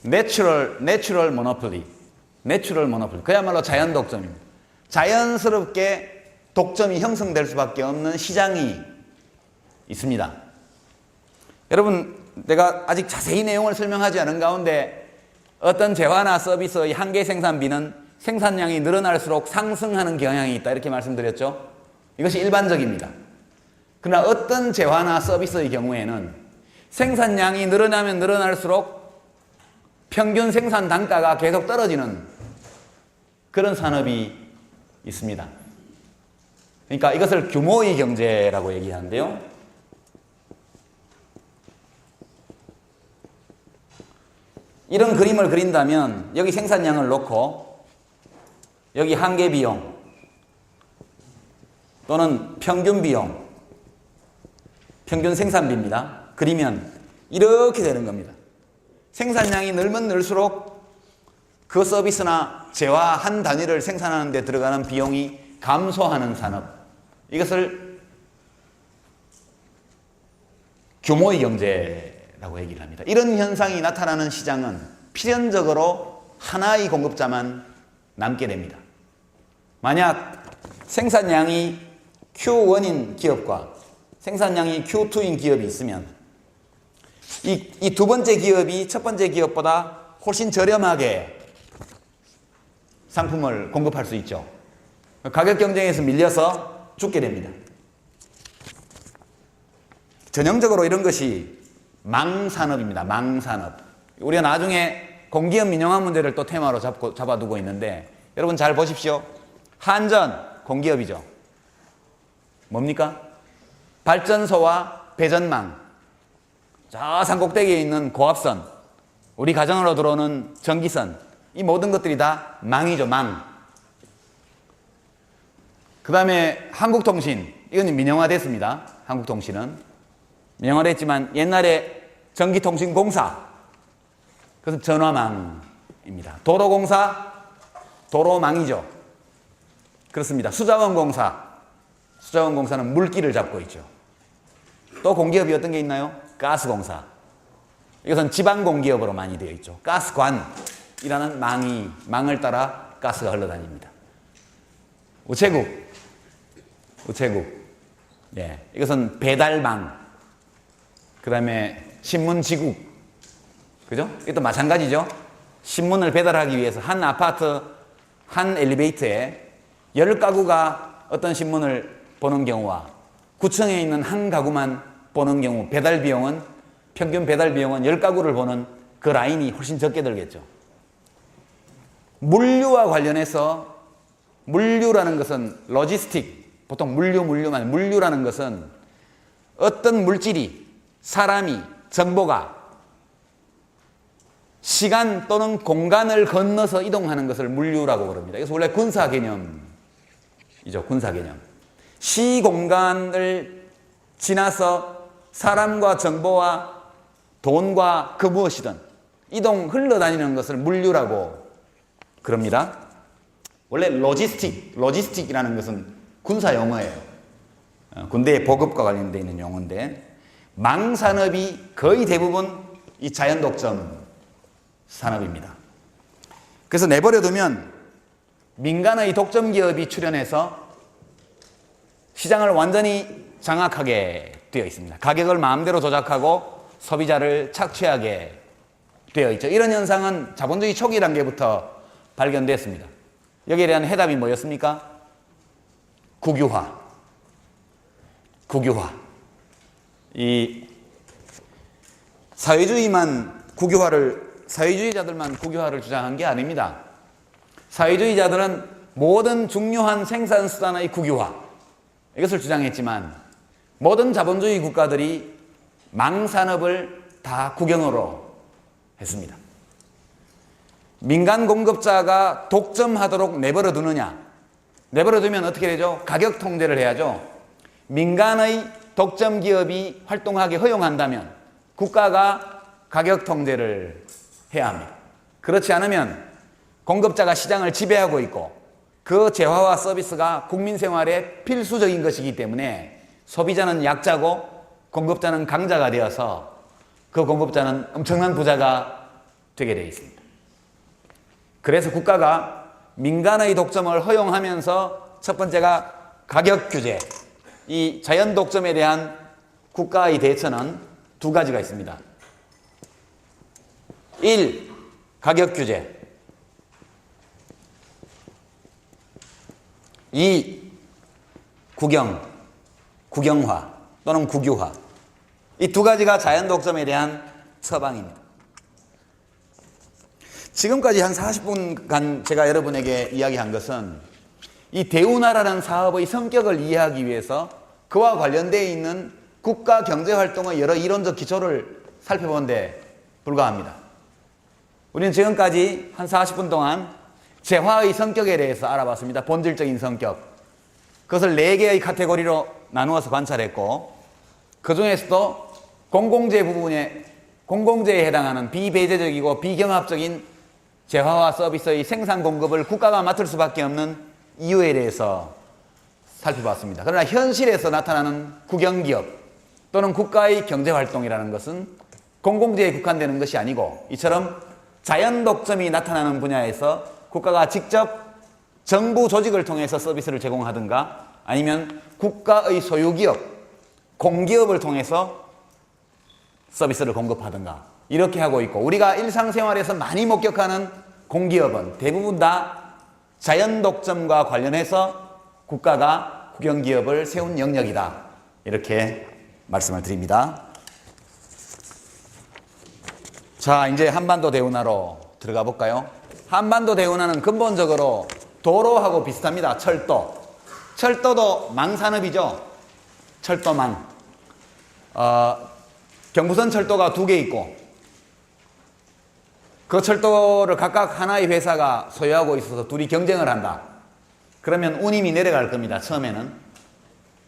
내추럴 모노폴리. 그야말로 자연 독점입니다. 자연스럽게 독점이 형성될 수밖에 없는 시장이 있습니다. 여러분, 내가 아직 자세히 내용을 설명하지 않은 가운데 어떤 재화나 서비스의 한계 생산비는 생산량이 늘어날수록 상승하는 경향이 있다, 이렇게 말씀드렸죠. 이것이 일반적입니다. 그러나 어떤 재화나 서비스의 경우에는 생산량이 늘어나면 늘어날수록 평균 생산 단가가 계속 떨어지는 그런 산업이 있습니다. 그러니까 이것을 규모의 경제라고 얘기하는데요. 이런 그림을 그린다면 여기 생산량을 놓고 여기 한계 비용 또는 평균 비용, 평균 생산비입니다. 그리면 이렇게 되는 겁니다. 생산량이 늘면 늘수록 그 서비스나 재화 한 단위를 생산하는 데 들어가는 비용이 감소하는 산업, 이것을 규모의 경제라고 얘기를 합니다. 이런 현상이 나타나는 시장은 필연적으로 하나의 공급자만 남게 됩니다. 만약 생산량이 Q1인 기업과 생산량이 Q2인 기업이 있으면 이 두 번째 기업이 첫 번째 기업보다 훨씬 저렴하게 상품을 공급할 수 있죠. 가격 경쟁에서 밀려서 죽게 됩니다. 전형적으로 이런 것이 망산업입니다. 망산업. 우리가 나중에 공기업 민영화 문제를 또 테마로 잡아두고 있는데 여러분 잘 보십시오. 한전 공기업이죠. 뭡니까? 발전소와 배전망, 저 산 꼭대기에 있는 고압선, 우리 가정으로 들어오는 전기선, 이 모든 것들이 다 망이죠. 망. 그 다음에 한국통신, 이건 민영화됐습니다. 한국통신은 민영화됐지만 옛날에 전기통신공사, 그것은 전화망입니다. 도로공사, 도로망이죠. 그렇습니다. 수자원공사는 물기를 잡고 있죠. 또 공기업이 어떤 게 있나요? 가스공사. 이것은 지방공기업으로 많이 되어 있죠. 가스관이라는 망을 따라 가스가 흘러다닙니다. 우체국. 예, 이것은 배달망. 그 다음에 신문지국. 그죠? 이것도 마찬가지죠. 신문을 배달하기 위해서 한 아파트, 한 엘리베이터에 10가구가 어떤 신문을 보는 경우와 9층에 있는 한 가구만 보는 경우, 평균 배달 비용은 10가구를 보는 그 라인이 훨씬 적게 들겠죠. 물류와 관련해서, 물류라는 것은 로지스틱, 보통 물류라는 것은 어떤 물질이, 사람이, 정보가 시간 또는 공간을 건너서 이동하는 것을 물류라고 그럽니다. 그래서 원래 군사 개념이죠. 군사 개념. 시공간을 지나서 사람과 정보와 돈과 그 무엇이든 흘러다니는 것을 물류라고 그럽니다. 원래 로지스틱이라는 것은 군사 용어예요. 군대의 보급과 관련되어 있는 용어인데, 망산업이 거의 대부분 이 자연 독점 산업입니다. 그래서 내버려두면 민간의 독점 기업이 출현해서 시장을 완전히 장악하게 되어 있습니다. 가격을 마음대로 조작하고 소비자를 착취하게 되어 있죠. 이런 현상은 자본주의 초기 단계부터 발견됐습니다. 여기에 대한 해답이 뭐였습니까? 국유화. 이 사회주의자들만 국유화를 주장한 게 아닙니다. 사회주의자들은 모든 중요한 생산수단의 국유화, 이것을 주장했지만 모든 자본주의 국가들이 망산업을 다 국영으로 했습니다. 민간 공급자가 독점하도록 내버려 두느냐, 내버려두면 어떻게 되죠? 가격 통제를 해야죠. 민간의 독점 기업이 활동하기 허용한다면 국가가 가격 통제를 해야 합니다. 그렇지 않으면 공급자가 시장을 지배하고 있고 그 재화와 서비스가 국민 생활에 필수적인 것이기 때문에 소비자는 약자고 공급자는 강자가 되어서 그 공급자는 엄청난 부자가 되게 되어 있습니다. 그래서 국가가 민간의 독점을 허용하면서 첫 번째가 가격 규제. 이 자연 독점에 대한 국가의 대처는 두 가지가 있습니다. 1. 가격 규제. 2. 국영화 또는 국유화. 이 두 가지가 자연 독점에 대한 처방입니다. 지금까지 한 40분간 제가 여러분에게 이야기한 것은 이 대운하라는 사업의 성격을 이해하기 위해서 그와 관련되어 있는 국가 경제활동의 여러 이론적 기초를 살펴본 데 불과합니다. 우리는 지금까지 한 40분 동안 재화의 성격에 대해서 알아봤습니다. 본질적인 성격. 그것을 4개의 카테고리로 나누어서 관찰했고 그 중에서도 공공재에 해당하는 비배제적이고 비경합적인 재화와 서비스의 생산 공급을 국가가 맡을 수밖에 없는 이유에 대해서 살펴봤습니다. 그러나 현실에서 나타나는 국영기업 또는 국가의 경제활동이라는 것은 공공재에 국한되는 것이 아니고 이처럼 자연 독점이 나타나는 분야에서 국가가 직접 정부 조직을 통해서 서비스를 제공하든가 아니면 국가의 소유기업, 공기업을 통해서 서비스를 공급하든가 이렇게 하고 있고 우리가 일상생활에서 많이 목격하는 공기업은 대부분 다 자연 독점과 관련해서 국가가 국영기업을 세운 영역이다. 이렇게 말씀을 드립니다. 자, 이제 한반도 대운하로 들어가 볼까요? 한반도 대운하는 근본적으로 도로하고 비슷합니다. 철도도 망산업이죠. 철도망. 경부선 철도가 2개 있고 그 철도를 각각 하나의 회사가 소유하고 있어서 둘이 경쟁을 한다. 그러면 운임이 내려갈 겁니다. 처음에는.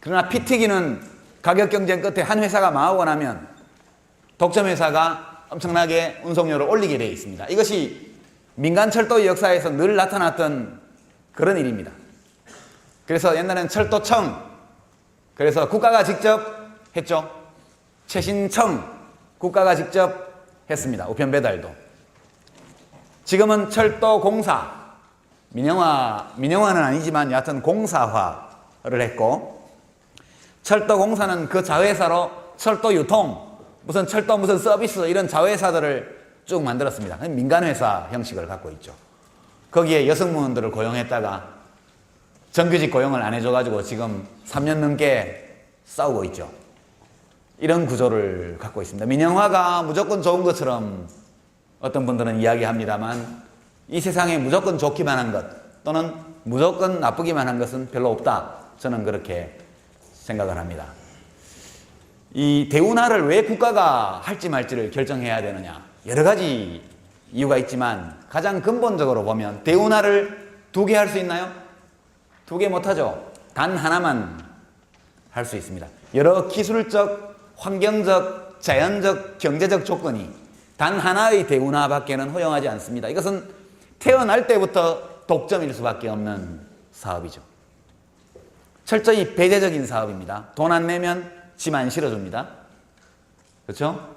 그러나 피 튀기는 가격 경쟁 끝에 한 회사가 망하고 나면 독점 회사가 엄청나게 운송료를 올리게 되어 있습니다. 이것이 민간 철도의 역사에서 늘 나타났던 그런 일입니다. 그래서 옛날에는 철도청, 그래서 국가가 직접 했죠. 최신청, 국가가 직접 했습니다. 우편 배달도. 지금은 철도공사, 민영화는 아니지만 여하튼 공사화를 했고 철도공사는 그 자회사로 철도유통, 무슨 철도 무슨 서비스 이런 자회사들을 쭉 만들었습니다. 민간회사 형식을 갖고 있죠. 거기에 여성무원들을 고용했다가 정규직 고용을 안 해줘가지고 지금 3년 넘게 싸우고 있죠. 이런 구조를 갖고 있습니다. 민영화가 무조건 좋은 것처럼 어떤 분들은 이야기합니다만 이 세상에 무조건 좋기만 한 것 또는 무조건 나쁘기만 한 것은 별로 없다. 저는 그렇게 생각을 합니다. 이 대운하를 왜 국가가 할지 말지를 결정해야 되느냐. 여러 가지 이유가 있지만 가장 근본적으로 보면 대운하를 2개 할 수 있나요? 2개 못하죠. 단 하나만 할 수 있습니다. 여러 기술적, 환경적, 자연적, 경제적 조건이 단 하나의 대운하밖에는 허용하지 않습니다. 이것은 태어날 때부터 독점일 수밖에 없는 사업이죠. 철저히 배제적인 사업입니다. 돈 안 내면 짐 안 실어줍니다. 그렇죠?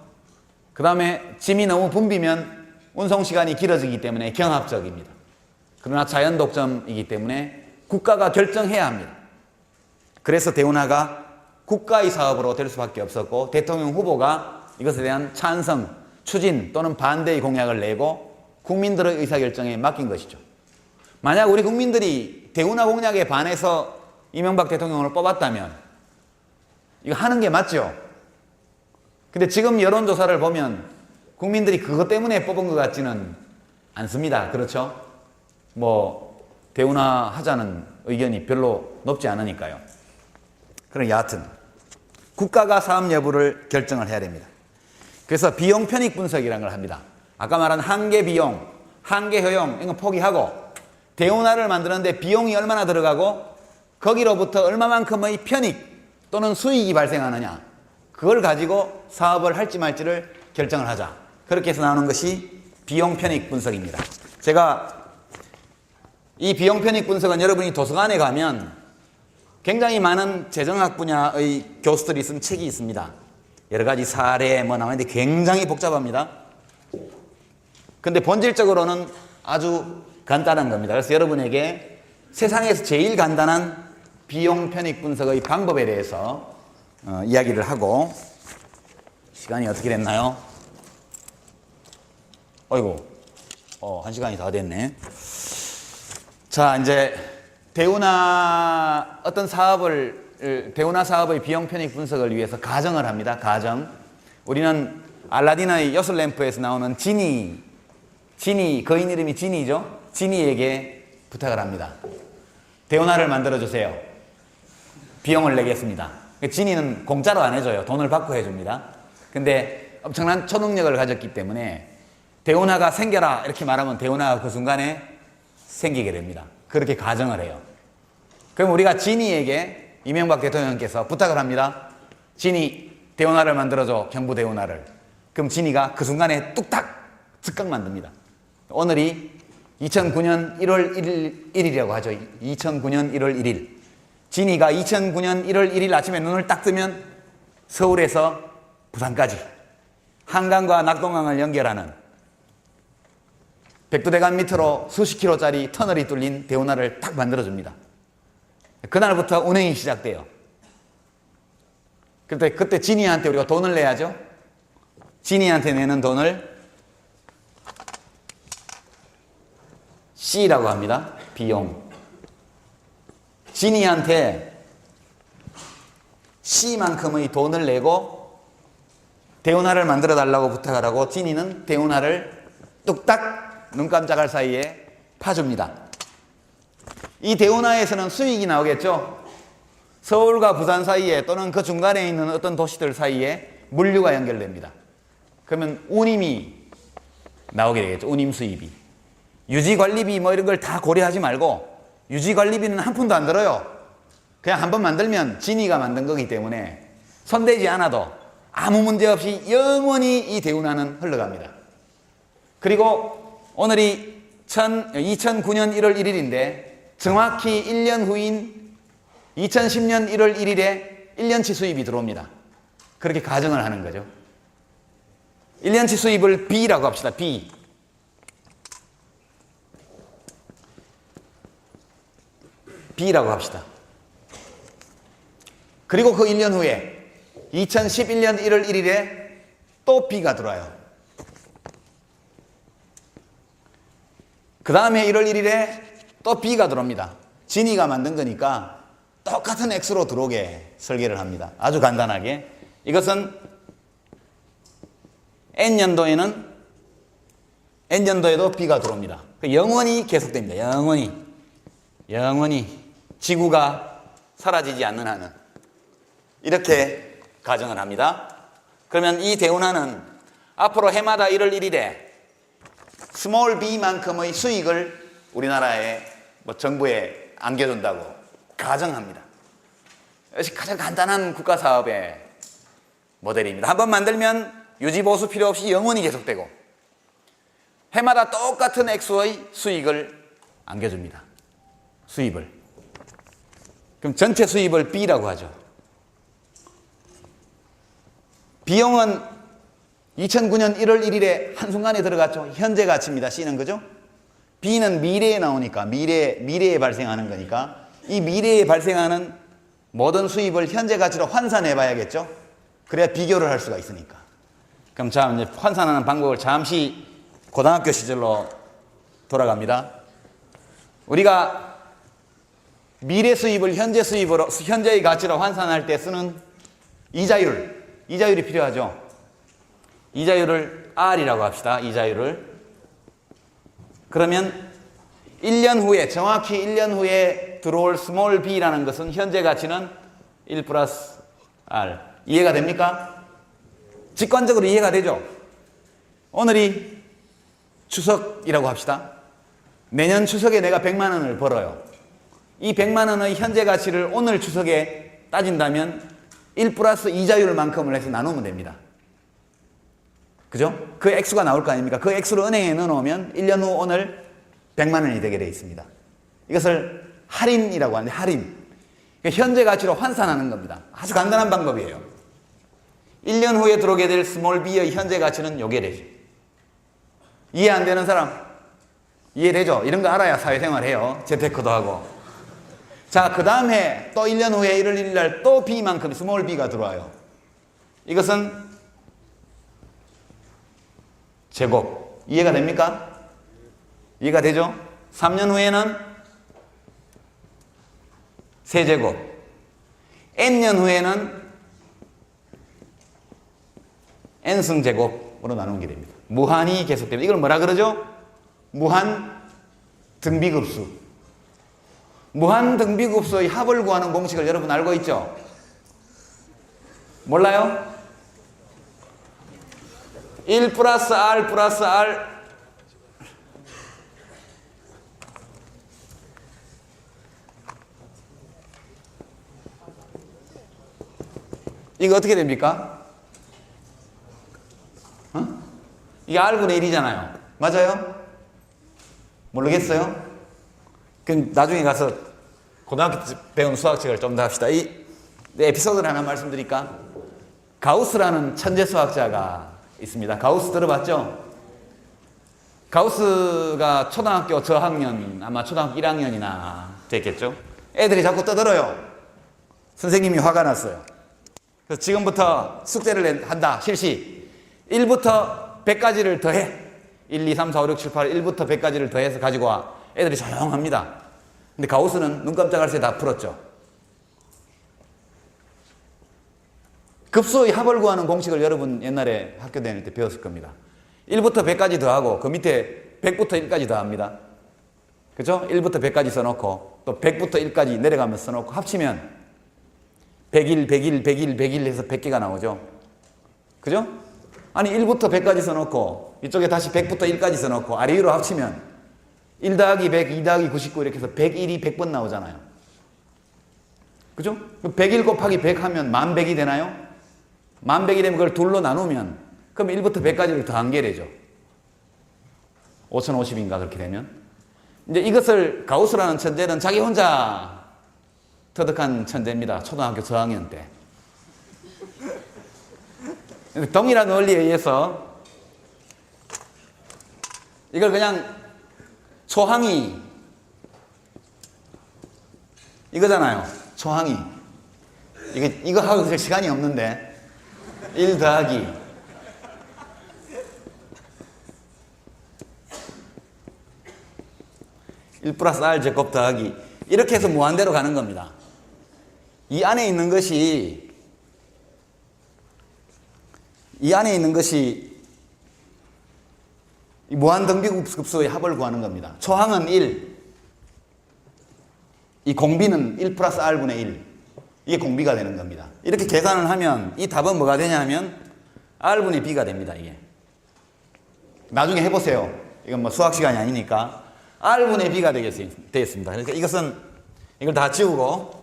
그 다음에 짐이 너무 붐비면 운송시간이 길어지기 때문에 경합적입니다. 그러나 자연 독점이기 때문에 국가가 결정해야 합니다. 그래서 대운하가 국가의 사업으로 될 수밖에 없었고 대통령 후보가 이것에 대한 찬성, 추진 또는 반대의 공약을 내고 국민들의 의사결정에 맡긴 것이죠. 만약 우리 국민들이 대운하 공약에 반해서 이명박 대통령을 뽑았다면 이거 하는 게 맞죠? 근데 지금 여론조사를 보면 국민들이 그것 때문에 뽑은 것 같지는 않습니다. 그렇죠? 대운하 하자는 의견이 별로 높지 않으니까요. 그럼 여하튼 국가가 사업 여부를 결정을 해야 됩니다. 그래서 비용 편익 분석이라는 걸 합니다. 아까 말한 한계 비용, 한계 효용 이건 포기하고 대운하를 만드는데 비용이 얼마나 들어가고 거기로부터 얼마만큼의 편익 또는 수익이 발생하느냐, 그걸 가지고 사업을 할지 말지를 결정을 하자. 그렇게 해서 나오는 것이 비용 편익 분석입니다. 제가 이 비용 편익 분석은 여러분이 도서관에 가면 굉장히 많은 재정학 분야의 교수들이 쓴 책이 있습니다. 여러 가지 사례 나오는데 굉장히 복잡합니다. 근데 본질적으로는 아주 간단한 겁니다. 그래서 여러분에게 세상에서 제일 간단한 비용 편익 분석의 방법에 대해서 이야기를 하고, 시간이 어떻게 됐나요? 어이구, 1시간이 다 됐네. 자, 이제 대운하 사업의 비용 편익 분석을 위해서 가정을 합니다. 가정. 우리는 알라딘의 여섯 램프에서 나오는 지니, 거인 이름이 지니죠. 지니에게 부탁을 합니다. 대운하를 만들어주세요. 비용을 내겠습니다. 지니는 공짜로 안 해줘요. 돈을 받고 해줍니다. 근데 엄청난 초능력을 가졌기 때문에 대운하가 생겨라 이렇게 말하면 대운하가 그 순간에 생기게 됩니다. 그렇게 가정을 해요. 그럼 우리가 지니에게 이명박 대통령께서 부탁을 합니다. 지니, 대운하를 만들어줘. 경부 대운하를. 그럼 지니가 그 순간에 뚝딱 즉각 만듭니다. 오늘이 2009년 1월 1일이라고 하죠. 2009년 1월 1일. 지니가 2009년 1월 1일 아침에 눈을 딱 뜨면 서울에서 부산까지 한강과 낙동강을 연결하는 백두대간 밑으로 수십 킬로짜리 터널이 뚫린 대운하를 딱 만들어줍니다. 그날부터 운행이 시작돼요. 그때 지니한테 우리가 돈을 내야죠. 지니한테 내는 돈을 C라고 합니다. 비용. 지니한테 C만큼의 돈을 내고 대운하를 만들어 달라고 부탁을 하고, 지니는 대운하를 뚝딱 눈 깜짝할 사이에 파줍니다. 이 대운하에서는 수익이 나오겠죠. 서울과 부산 사이에 또는 그 중간에 있는 어떤 도시들 사이에 물류가 연결됩니다. 그러면 운임이 나오게 되겠죠. 운임 수입이. 유지관리비 이런 걸 다 고려하지 말고, 유지관리비는 한 푼도 안 들어요. 그냥 한번 만들면 지니가 만든 거기 때문에 손대지 않아도 아무 문제 없이 영원히 이 대운하는 흘러갑니다. 그리고 오늘이 2009년 1월 1일인데 정확히 1년 후인 2010년 1월 1일에 1년치 수입이 들어옵니다. 그렇게 가정을 하는 거죠. 1년치 수입을 B라고 합시다. B. B라고 합시다. 그리고 그 1년 후에 2011년 1월 1일에 또 B가 들어와요. 그 다음에 1월 1일에 또 B가 들어옵니다. 지니가 만든 거니까 똑같은 액수로 들어오게 설계를 합니다. 아주 간단하게. 이것은 N년도에도 B가 들어옵니다. 영원히 계속됩니다. 영원히 지구가 사라지지 않는 한은. 이렇게 가정을 합니다. 그러면 이 대운하는 앞으로 해마다 1월 1일에 스몰 b만큼의 수익을 우리나라의 정부에 안겨준다고 가정합니다. 이것이 가장 간단한 국가사업의 모델입니다. 한번 만들면 유지보수 필요 없이 영원히 계속되고 해마다 똑같은 액수의 수익을 안겨줍니다. 수입을. 그럼 전체 수입을 B라고 하죠. 비용은 2009년 1월 1일에 한순간에 들어갔죠. 현재 가치입니다. C는 그죠? B는 미래에 나오니까 미래에 발생하는 거니까 이 미래에 발생하는 모든 수입을 현재 가치로 환산해 봐야겠죠. 그래야 비교를 할 수가 있으니까. 그럼 자, 이제 환산하는 방법을 잠시 고등학교 시절로 돌아갑니다. 우리가 미래 수입을 현재 수입으로, 현재의 가치로 환산할 때 쓰는 이자율이 필요하죠. 이자율을 R이라고 합시다. 이자율을. 그러면 1년 후에, 정확히 1년 후에 들어올 스몰 b라는 것은 현재 가치는 1 플러스 R. 이해가 됩니까? 직관적으로 이해가 되죠? 오늘이 추석이라고 합시다. 내년 추석에 내가 100만 원을 벌어요. 이 100만 원의 현재 가치를 오늘 추석에 따진다면 1 플러스 이자율만큼을 해서 나누면 됩니다. 그죠? 그 액수가 나올 거 아닙니까? 그 액수를 은행에 넣어놓으면 1년 후 오늘 100만 원이 되게 되어 있습니다. 이것을 할인이라고 하는데, 할인. 그러니까 현재 가치로 환산하는 겁니다. 아주 간단한 방법이에요. 1년 후에 들어오게 될 스몰 b의 현재 가치는 요게 되죠. 이해 안 되는 사람? 이해되죠? 이런 거 알아야 사회생활 해요. 재테크도 하고. 자, 그 다음에 또 1년 후에 1월 1일 날 또 b만큼 스몰 b가 들어와요. 이것은 제곱. 이해가 됩니까? 이해가 되죠? 3년 후에는 세제곱. n년 후에는 n승 제곱으로 나누는 게 됩니다. 무한히 계속됩니다. 이걸 뭐라 그러죠? 무한 등비급수. 무한 등비급수의 합을 구하는 공식을 여러분 알고 있죠? 몰라요? 1 플러스 r 플러스 r 이거 어떻게 됩니까? 이게 r분의 1이잖아요. 맞아요? 모르겠어요? 그럼 나중에 가서 고등학교 때 배운 수학책을 좀 더 합시다. 이 에피소드를 하나 말씀드릴까? 가우스라는 천재 수학자가 있습니다. 가우스 들어봤죠? 가우스가 초등학교 저학년, 아마 초등학교 1학년이나 됐겠죠? 애들이 자꾸 떠들어요. 선생님이 화가 났어요. 그래서 지금부터 숙제를 한다. 실시. 1부터 100까지를 더해. 1, 2, 3, 4, 5, 6, 7, 8, 1부터 100까지를 더해서 가지고 와. 애들이 조용합니다. 근데 가우스는 눈 깜짝할 새 다 풀었죠. 급수의 합을 구하는 공식을 여러분 옛날에 학교 다닐 때 배웠을 겁니다. 1부터 100까지 더하고 그 밑에 100부터 1까지 더합니다. 그죠? 1부터 100까지 써놓고 또 100부터 1까지 내려가면서 써놓고 합치면 101, 101, 101, 101 해서 100개가 나오죠. 그죠? 아니 1부터 100까지 써놓고 이쪽에 다시 100부터 1까지 써놓고 아래 위로 합치면 1 더하기 100, 2 더하기 99 이렇게 해서 101이 100번 나오잖아요. 그죠? 101 곱하기 100 하면 1100이 되나요? 1100이 되면 그걸 둘로 나누면 그럼 1부터 100까지를 더한 게 되죠. 5050인가 그렇게 되면. 이제 이것을 가우스라는 천재는 자기 혼자 터득한 천재입니다. 초등학교 저학년 때. 동일한 원리에 의해서 이걸 그냥 초항이 이거잖아요. 초항이. 이거 하고 있을 시간이 없는데 1 더하기 1 플러스 r 제곱 더하기 이렇게 해서 무한대로 가는 겁니다. 이 안에 있는 것이 이 무한 등비급수의 합을 구하는 겁니다. 초항은 1, 이 공비는 1 플러스 r분의 1. 이게 공비가 되는 겁니다. 이렇게 계산을 하면 이 답은 뭐가 되냐 하면 r분의 b가 됩니다. 이게 나중에 해보세요. 이건 뭐 수학 시간이 아니니까 r분의 b가 되겠습니다. 그러니까 이것은 이걸 다 지우고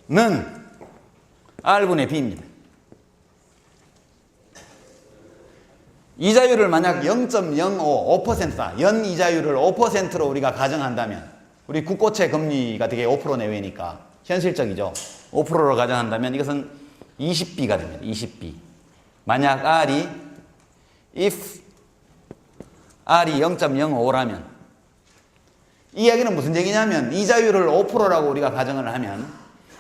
는 r분의 b입니다. 이자율을 만약 0.05, 5%다. 연 이자율을 5%로 우리가 가정한다면 우리 국고채 금리가 되게 5% 내외니까 현실적이죠. 5%로 가정한다면 이것은 20b가 됩니다. 20b. 만약 r이 if r이 0.05라면 이 이야기는 무슨 얘기냐면 이자율을 5%라고 우리가 가정을 하면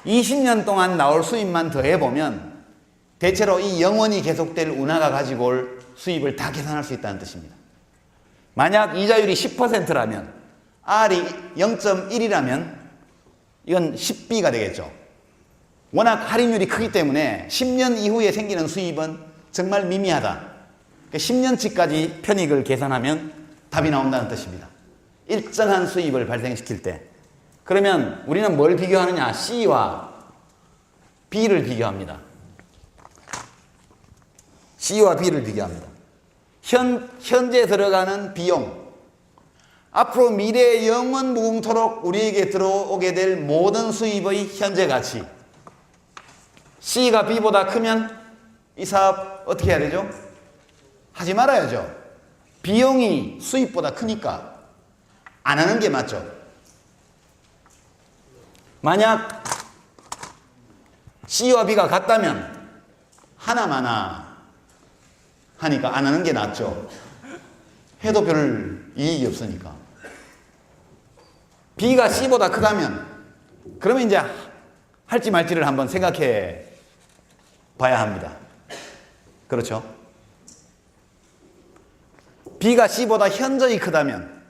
20년 동안 나올 수입만 더해보면 대체로 이 영원히 계속될 운하가 가지고 올 수입을 다 계산할 수 있다는 뜻입니다. 만약 이자율이 10%라면 R이 0.1이라면 이건 10B가 되겠죠. 워낙 할인율이 크기 때문에 10년 이후에 생기는 수입은 정말 미미하다. 그러니까 10년치까지 편익을 계산하면 답이 나온다는 뜻입니다. 일정한 수입을 발생시킬 때. 그러면 우리는 뭘 비교하느냐? C와 B를 비교합니다. C와 B를 비교합니다. 현재 들어가는 비용, 앞으로 미래의 영원 무궁토록 우리에게 들어오게 될 모든 수입의 현재 가치. C가 B보다 크면 이 사업 어떻게 해야 되죠? 하지 말아야죠. 비용이 수입보다 크니까 안 하는 게 맞죠. 만약 C와 B가 같다면 하나마나 하니까 안 하는 게 낫죠. 해도 별 이익이 없으니까. B가 C보다 크다면 그러면 이제 할지 말지를 한번 생각해 봐야 합니다. 그렇죠? B가 C보다 현저히 크다면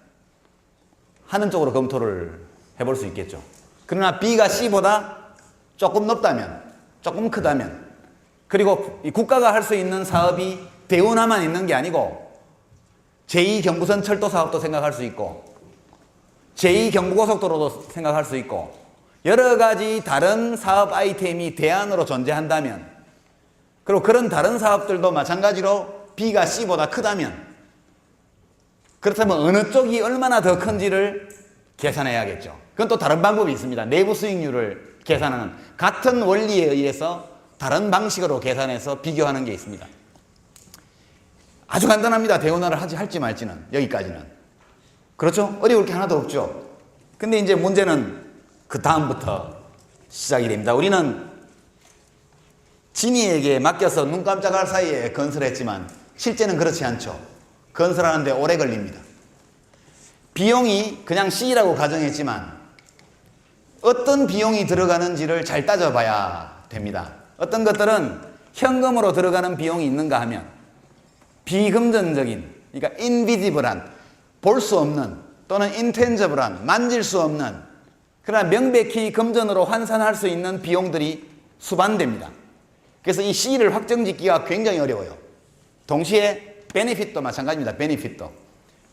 하는 쪽으로 검토를 해볼 수 있겠죠. 그러나 B가 C보다 조금 높다면, 조금 크다면, 그리고 이 국가가 할 수 있는 사업이 대운하만 있는 게 아니고 제2경부선 철도 사업도 생각할 수 있고 제2경부고속도로도 생각할 수 있고 여러 가지 다른 사업 아이템이 대안으로 존재한다면, 그리고 그런 다른 사업들도 마찬가지로 B가 C보다 크다면, 그렇다면 어느 쪽이 얼마나 더 큰지를 계산해야겠죠. 그건 또 다른 방법이 있습니다. 내부 수익률을 계산하는, 같은 원리에 의해서 다른 방식으로 계산해서 비교하는 게 있습니다. 아주 간단합니다. 대운하를 할지 말지는. 여기까지는. 그렇죠? 어려울 게 하나도 없죠. 근데 이제 문제는 그 다음부터 시작이 됩니다. 우리는 진이에게 맡겨서 눈 깜짝할 사이에 건설했지만 실제는 그렇지 않죠. 건설하는데 오래 걸립니다. 비용이 그냥 C라고 가정했지만 어떤 비용이 들어가는지를 잘 따져봐야 됩니다. 어떤 것들은 현금으로 들어가는 비용이 있는가 하면 비금전적인, 그러니까 인비지블한, 볼 수 없는, 또는 인텐저블한, 만질 수 없는, 그러나 명백히 금전으로 환산할 수 있는 비용들이 수반됩니다. 그래서 이 C를 확정짓기가 굉장히 어려워요. 동시에 베네핏도 마찬가지입니다.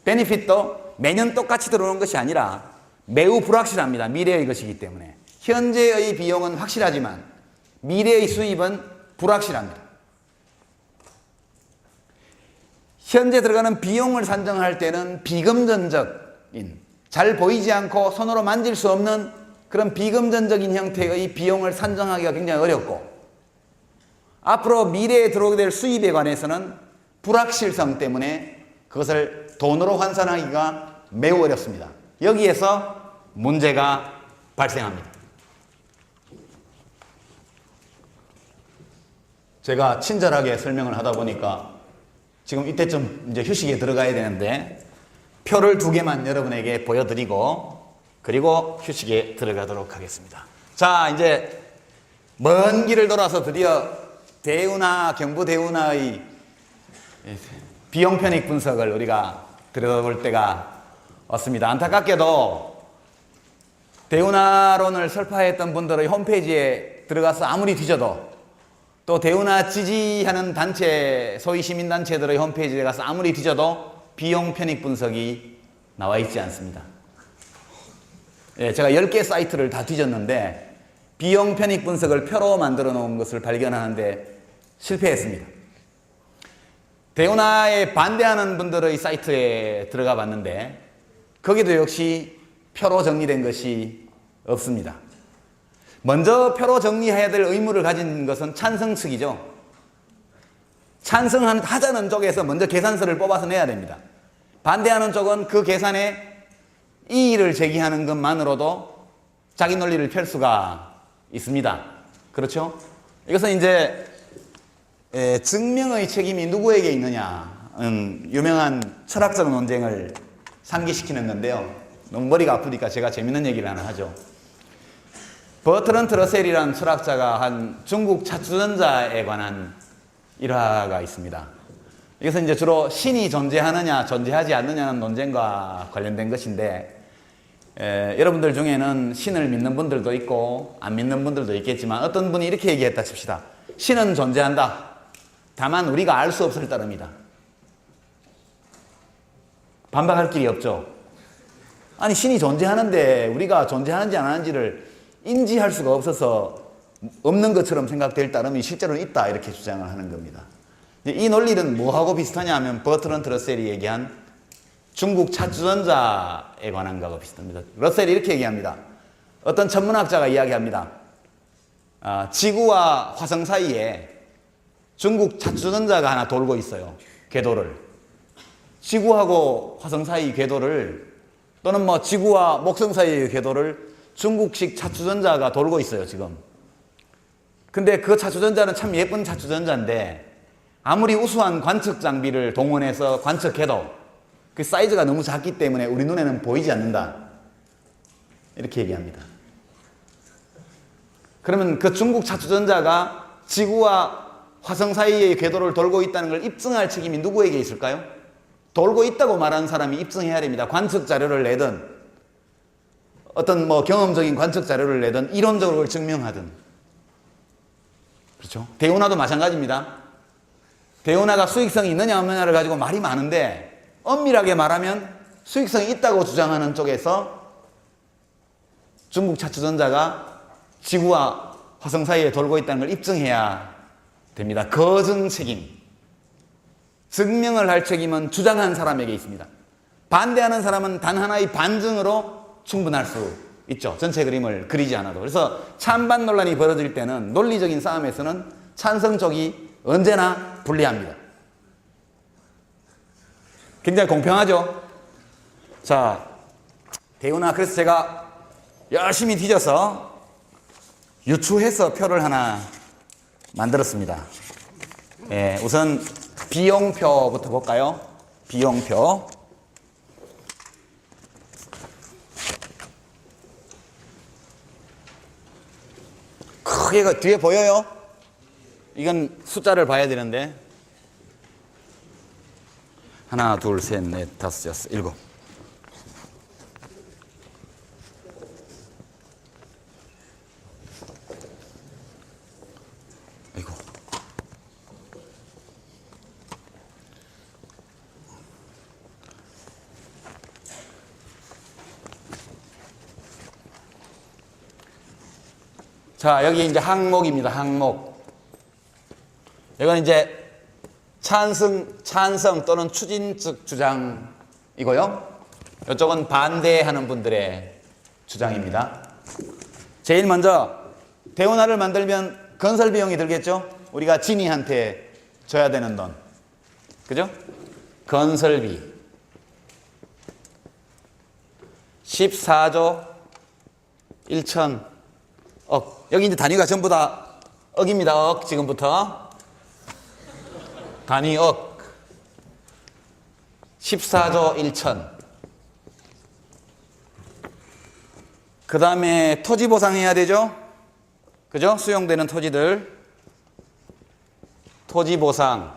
베네핏도 매년 똑같이 들어오는 것이 아니라 매우 불확실합니다. 미래의 것이기 때문에. 현재의 비용은 확실하지만 미래의 수입은 불확실합니다. 현재 들어가는 비용을 산정할 때는 비금전적인, 잘 보이지 않고 손으로 만질 수 없는 그런 비금전적인 형태의 비용을 산정하기가 굉장히 어렵고, 앞으로 미래에 들어오게 될 수입에 관해서는 불확실성 때문에 그것을 돈으로 환산하기가 매우 어렵습니다. 여기에서 문제가 발생합니다. 제가 친절하게 설명을 하다 보니까 지금 이때쯤 이제 휴식에 들어가야 되는데 표를 2개만 여러분에게 보여드리고 그리고 휴식에 들어가도록 하겠습니다. 자, 이제 먼 길을 돌아서 드디어 대운하, 경부 대운하의 비용 편익 분석을 우리가 들여다볼 때가 왔습니다. 안타깝게도 대운하론을 설파했던 분들의 홈페이지에 들어가서 아무리 뒤져도, 또 대운하 지지하는 단체, 소위 시민단체들의 홈페이지에 가서 아무리 뒤져도 비용 편익 분석이 나와 있지 않습니다. 예, 제가 10개 사이트를 다 뒤졌는데 비용 편익 분석을 표로 만들어 놓은 것을 발견하는데 실패했습니다. 대운하에 반대하는 분들의 사이트에 들어가 봤는데 거기도 역시 표로 정리된 것이 없습니다. 먼저 표로 정리해야 될 의무를 가진 것은 찬성 측이죠. 찬성하자는 쪽에서 먼저 계산서를 뽑아서 내야 됩니다. 반대하는 쪽은 그 계산에 이의를 제기하는 것만으로도 자기 논리를 펼 수가 있습니다. 그렇죠? 이것은 이제 증명의 책임이 누구에게 있느냐는 유명한 철학적 논쟁을 상기시키는 건데요. 너무 머리가 아프니까 제가 재밌는 얘기를 하나 하죠. 버트런트 러셀이라는 철학자가 한 중국 차주전자에 관한 일화가 있습니다. 이것은 이제 주로 신이 존재하느냐 존재하지 않느냐는 논쟁과 관련된 것인데, 여러분들 중에는 신을 믿는 분들도 있고 안 믿는 분들도 있겠지만 어떤 분이 이렇게 얘기했다 칩시다. 신은 존재한다. 다만 우리가 알 수 없을 따름이다. 반박할 길이 없죠. 아니, 신이 존재하는데 우리가 존재하는지 안 하는지를 인지할 수가 없어서 없는 것처럼 생각될 따름이 실제로는 있다 이렇게 주장을 하는 겁니다. 이 논리는 뭐하고 비슷하냐 하면 버트런트 러셀이 얘기한 중국 차주전자에 관한 거하고 비슷합니다. 러셀이 이렇게 얘기합니다. 어떤 천문학자가 이야기합니다. 지구와 화성 사이에 중국 차주전자가 하나 돌고 있어요. 궤도를. 지구하고 화성 사이 궤도를 또는 뭐 지구와 목성 사이의 궤도를 중국식 차주전자가 돌고 있어요, 지금. 근데 그 차주전자는 참 예쁜 차주전자인데 아무리 우수한 관측 장비를 동원해서 관측해도 그 사이즈가 너무 작기 때문에 우리 눈에는 보이지 않는다. 이렇게 얘기합니다. 그러면 그 중국 차주전자가 지구와 화성 사이의 궤도를 돌고 있다는 걸 입증할 책임이 누구에게 있을까요? 돌고 있다고 말하는 사람이 입증해야 됩니다. 관측 자료를 내든 어떤 뭐 경험적인 관측 자료를 내든 이론적으로 그걸 증명하든. 그렇죠? 대운하도 마찬가지입니다. 대운하가 수익성이 있느냐 없느냐를 가지고 말이 많은데 엄밀하게 말하면 수익성이 있다고 주장하는 쪽에서 중국 차주전자가 지구와 화성 사이에 돌고 있다는 걸 입증해야 됩니다. 거증 책임. 증명을 할 책임은 주장한 사람에게 있습니다. 반대하는 사람은 단 하나의 반증으로 충분할 수 있죠. 전체 그림을 그리지 않아도. 그래서 찬반 논란이 벌어질 때는 논리적인 싸움에서는 찬성 쪽이 언제나 불리합니다. 굉장히 공평하죠. 자, 대운하 그래서 제가 열심히 뒤져서 유추해서 표를 하나 만들었습니다. 예, 우선 비용표부터 볼까요? 비용표. 크게 뒤에 보여요? 이건 숫자를 봐야 되는데 하나, 둘, 셋, 넷, 다섯, 여섯, 일곱. 아이고. 자, 여기 이제 항목입니다. 항목. 이건 이제 찬성 또는 추진 측 주장이고요. 이쪽은 반대하는 분들의 주장입니다. 제일 먼저 대운하를 만들면 건설 비용이 들겠죠? 우리가 진이한테 줘야 되는 돈. 그죠? 건설비 14조 1천억. 여기 이제 단위가 전부 다 억입니다. 억 지금부터. 단위 억 14조 1천. 그 다음에 토지 보상해야 되죠? 그죠? 수용되는 토지들 토지 보상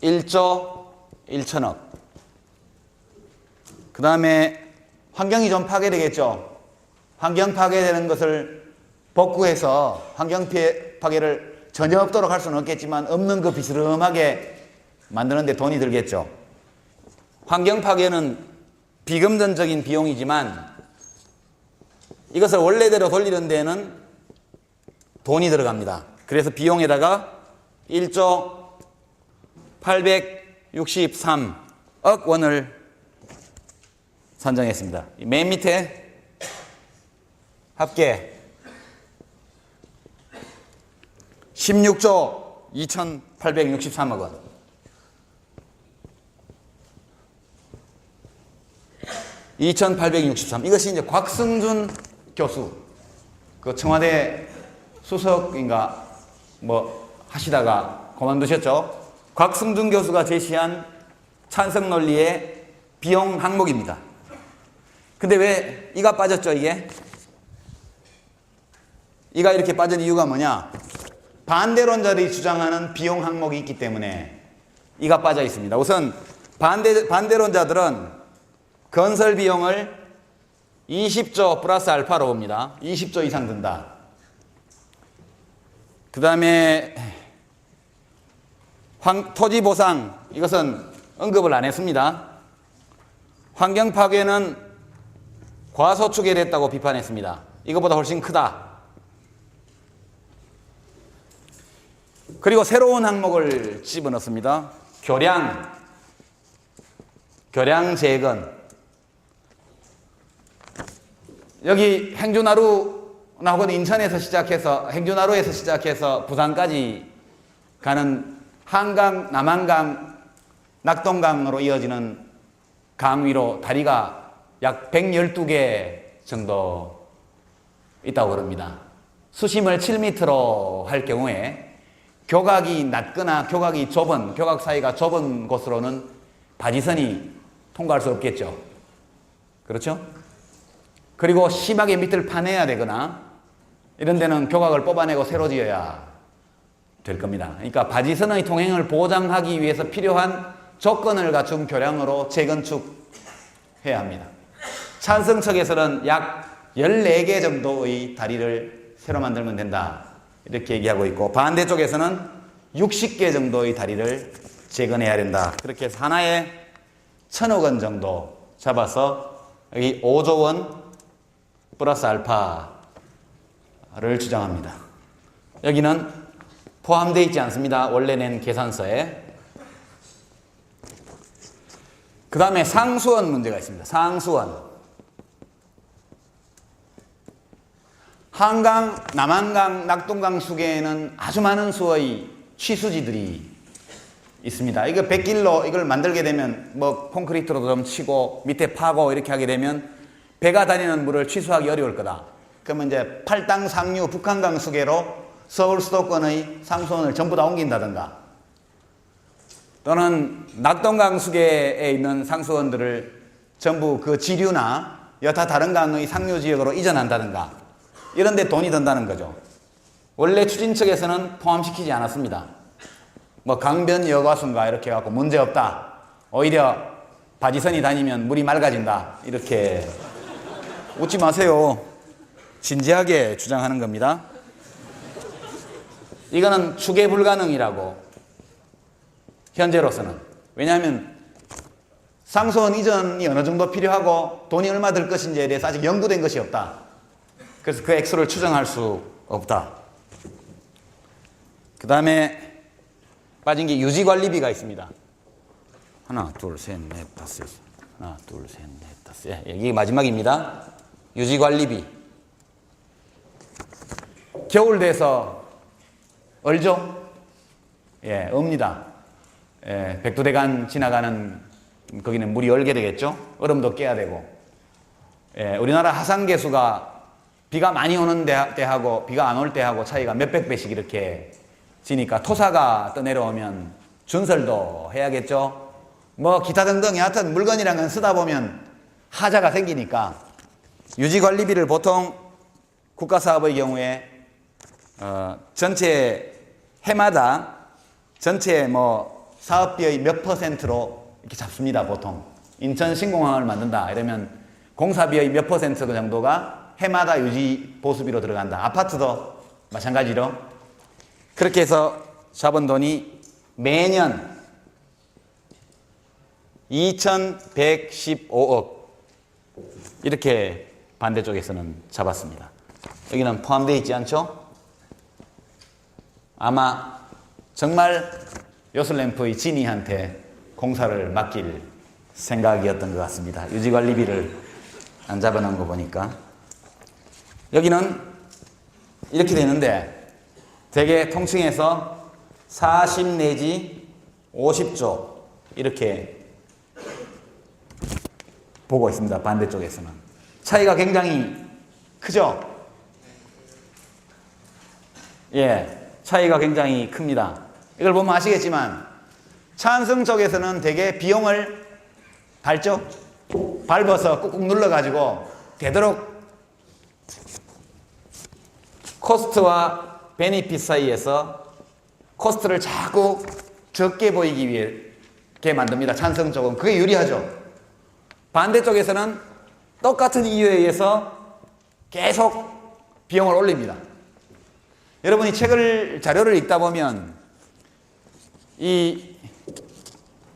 1조 1천억. 그 다음에 환경이 좀 파괴되겠죠? 환경 파괴되는 것을 복구해서 환경 파괴를 전혀 없도록 할 수는 없겠지만 없는 그 비스름하게 만드는데 돈이 들겠죠. 환경 파괴는 비금전적인 비용이지만 이것을 원래대로 돌리는 데는 돈이 들어갑니다. 그래서 비용에다가 1조 863억 원을 산정했습니다. 맨 밑에 합계 16조 2,863억 원. 이것이 이제 곽승준 교수, 그 청와대 수석인가 뭐 하시다가 그만두셨죠. 곽승준 교수가 제시한 찬성 논리의 비용 항목입니다. 근데 왜 이가 빠졌죠, 이게? 이가 이렇게 빠진 이유가 뭐냐? 반대론자들이 주장하는 비용 항목이 있기 때문에 이가 빠져 있습니다. 우선 반대론자들은 건설 비용을 20조 플러스 알파로 봅니다. 20조 이상 든다. 그 다음에 토지 보상, 이것은 언급을 안 했습니다. 환경 파괴는 과소축에 됐다고 비판했습니다. 이것보다 훨씬 크다. 그리고 새로운 항목을 집어넣습니다. 교량 재건. 여기 행주나루나 인천에서 시작해서 행주나루에서 시작해서 부산까지 가는 한강, 남한강, 낙동강으로 이어지는 강 위로 다리가 약 112개 정도 있다고 그럽니다. 수심을 7m로 할 경우에 교각이 낮거나 교각이 좁은, 교각 사이가 좁은 곳으로는 바지선이 통과할 수 없겠죠. 그렇죠? 그리고 심하게 밑을 파내야 되거나 이런 데는 교각을 뽑아내고 새로 지어야 될 겁니다. 그러니까 바지선의 통행을 보장하기 위해서 필요한 조건을 갖춘 교량으로 재건축해야 합니다. 찬성측에서는 약 14개 정도의 다리를 새로 만들면 된다, 이렇게 얘기하고 있고, 반대쪽에서는 60개 정도의 다리를 재건해야 된다. 그렇게 해서 하나에 1,000억 원 정도 잡아서 여기 5조 원 플러스 알파를 주장합니다. 여기는 포함되어 있지 않습니다. 원래 낸 계산서에. 그 다음에 상수원 문제가 있습니다. 상수원. 한강, 남한강, 낙동강 수계에는 아주 많은 수의 취수지들이 있습니다. 이거 백길로 이걸 만들게 되면 뭐 콘크리트로도 좀 치고 밑에 파고 이렇게 하게 되면 배가 다니는 물을 취수하기 어려울 거다. 그러면 이제 팔당 상류 북한강 수계로 서울 수도권의 상수원을 전부 다 옮긴다든가, 또는 낙동강 수계에 있는 상수원들을 전부 그 지류나 여타 다른 강의 상류 지역으로 이전한다든가, 이런 데 돈이 든다는 거죠. 원래 추진 측에서는 포함시키지 않았습니다. 뭐 강변 여과수인가 이렇게 해갖고 문제없다, 오히려 바지선이 다니면 물이 맑아진다, 이렇게. 웃지 마세요. 진지하게 주장하는 겁니다. 이거는 추계 불가능이라고, 현재로서는. 왜냐하면 상수원 이전이 어느 정도 필요하고 돈이 얼마 들 것인지에 대해서 아직 연구된 것이 없다. 그래서 그 액수를 추정할 수 없다. 그 다음에 빠진 게 유지관리비가 있습니다. 하나, 둘, 셋, 넷, 다섯. 하나, 둘, 셋, 넷, 다섯. 예, 이게 마지막입니다. 유지관리비. 겨울 돼서 얼죠? 예, 옵니다. 예, 백두대간 지나가는 거기는 물이 얼게 되겠죠? 얼음도 깨야 되고. 예, 우리나라 하상계수가 비가 많이 오는 때하고 비가 안 올 때하고 차이가 몇백 배씩 이렇게 지니까 토사가 떠내려오면 준설도 해야겠죠? 뭐 기타 등등 여하튼 물건이란 건 쓰다 보면 하자가 생기니까 유지관리비를 보통 국가사업의 경우에 전체 해마다 전체 뭐 사업비의 몇 %로 이렇게 잡습니다. 보통 인천 신공항을 만든다 이러면 공사비의 몇 % 정도가 해마다 유지 보수비로 들어간다. 아파트도 마찬가지로 그렇게 해서 잡은 돈이 매년 2,115억 이렇게 반대쪽에서는 잡았습니다. 여기는 포함되어 있지 않죠? 아마 정말 요슬램프의 지니한테 공사를 맡길 생각이었던 것 같습니다. 유지관리비를 안 잡아놓은 거 보니까. 여기는 이렇게 되는데 대개 통칭해서 40 내지 50조 이렇게 보고 있습니다. 반대쪽에서는. 차이가 굉장히 크죠? 예, 차이가 굉장히 큽니다. 이걸 보면 아시겠지만 찬성 쪽에서는 되게 비용을 밟아서 꾹꾹 눌러가지고 되도록 코스트와 베니핏 사이에서 코스트를 자꾸 적게 보이기 위해 이렇게 만듭니다. 찬성 쪽은. 그게 유리하죠. 반대쪽에서는 똑같은 이유에 의해서 계속 비용을 올립니다. 여러분이 자료를 읽다 보면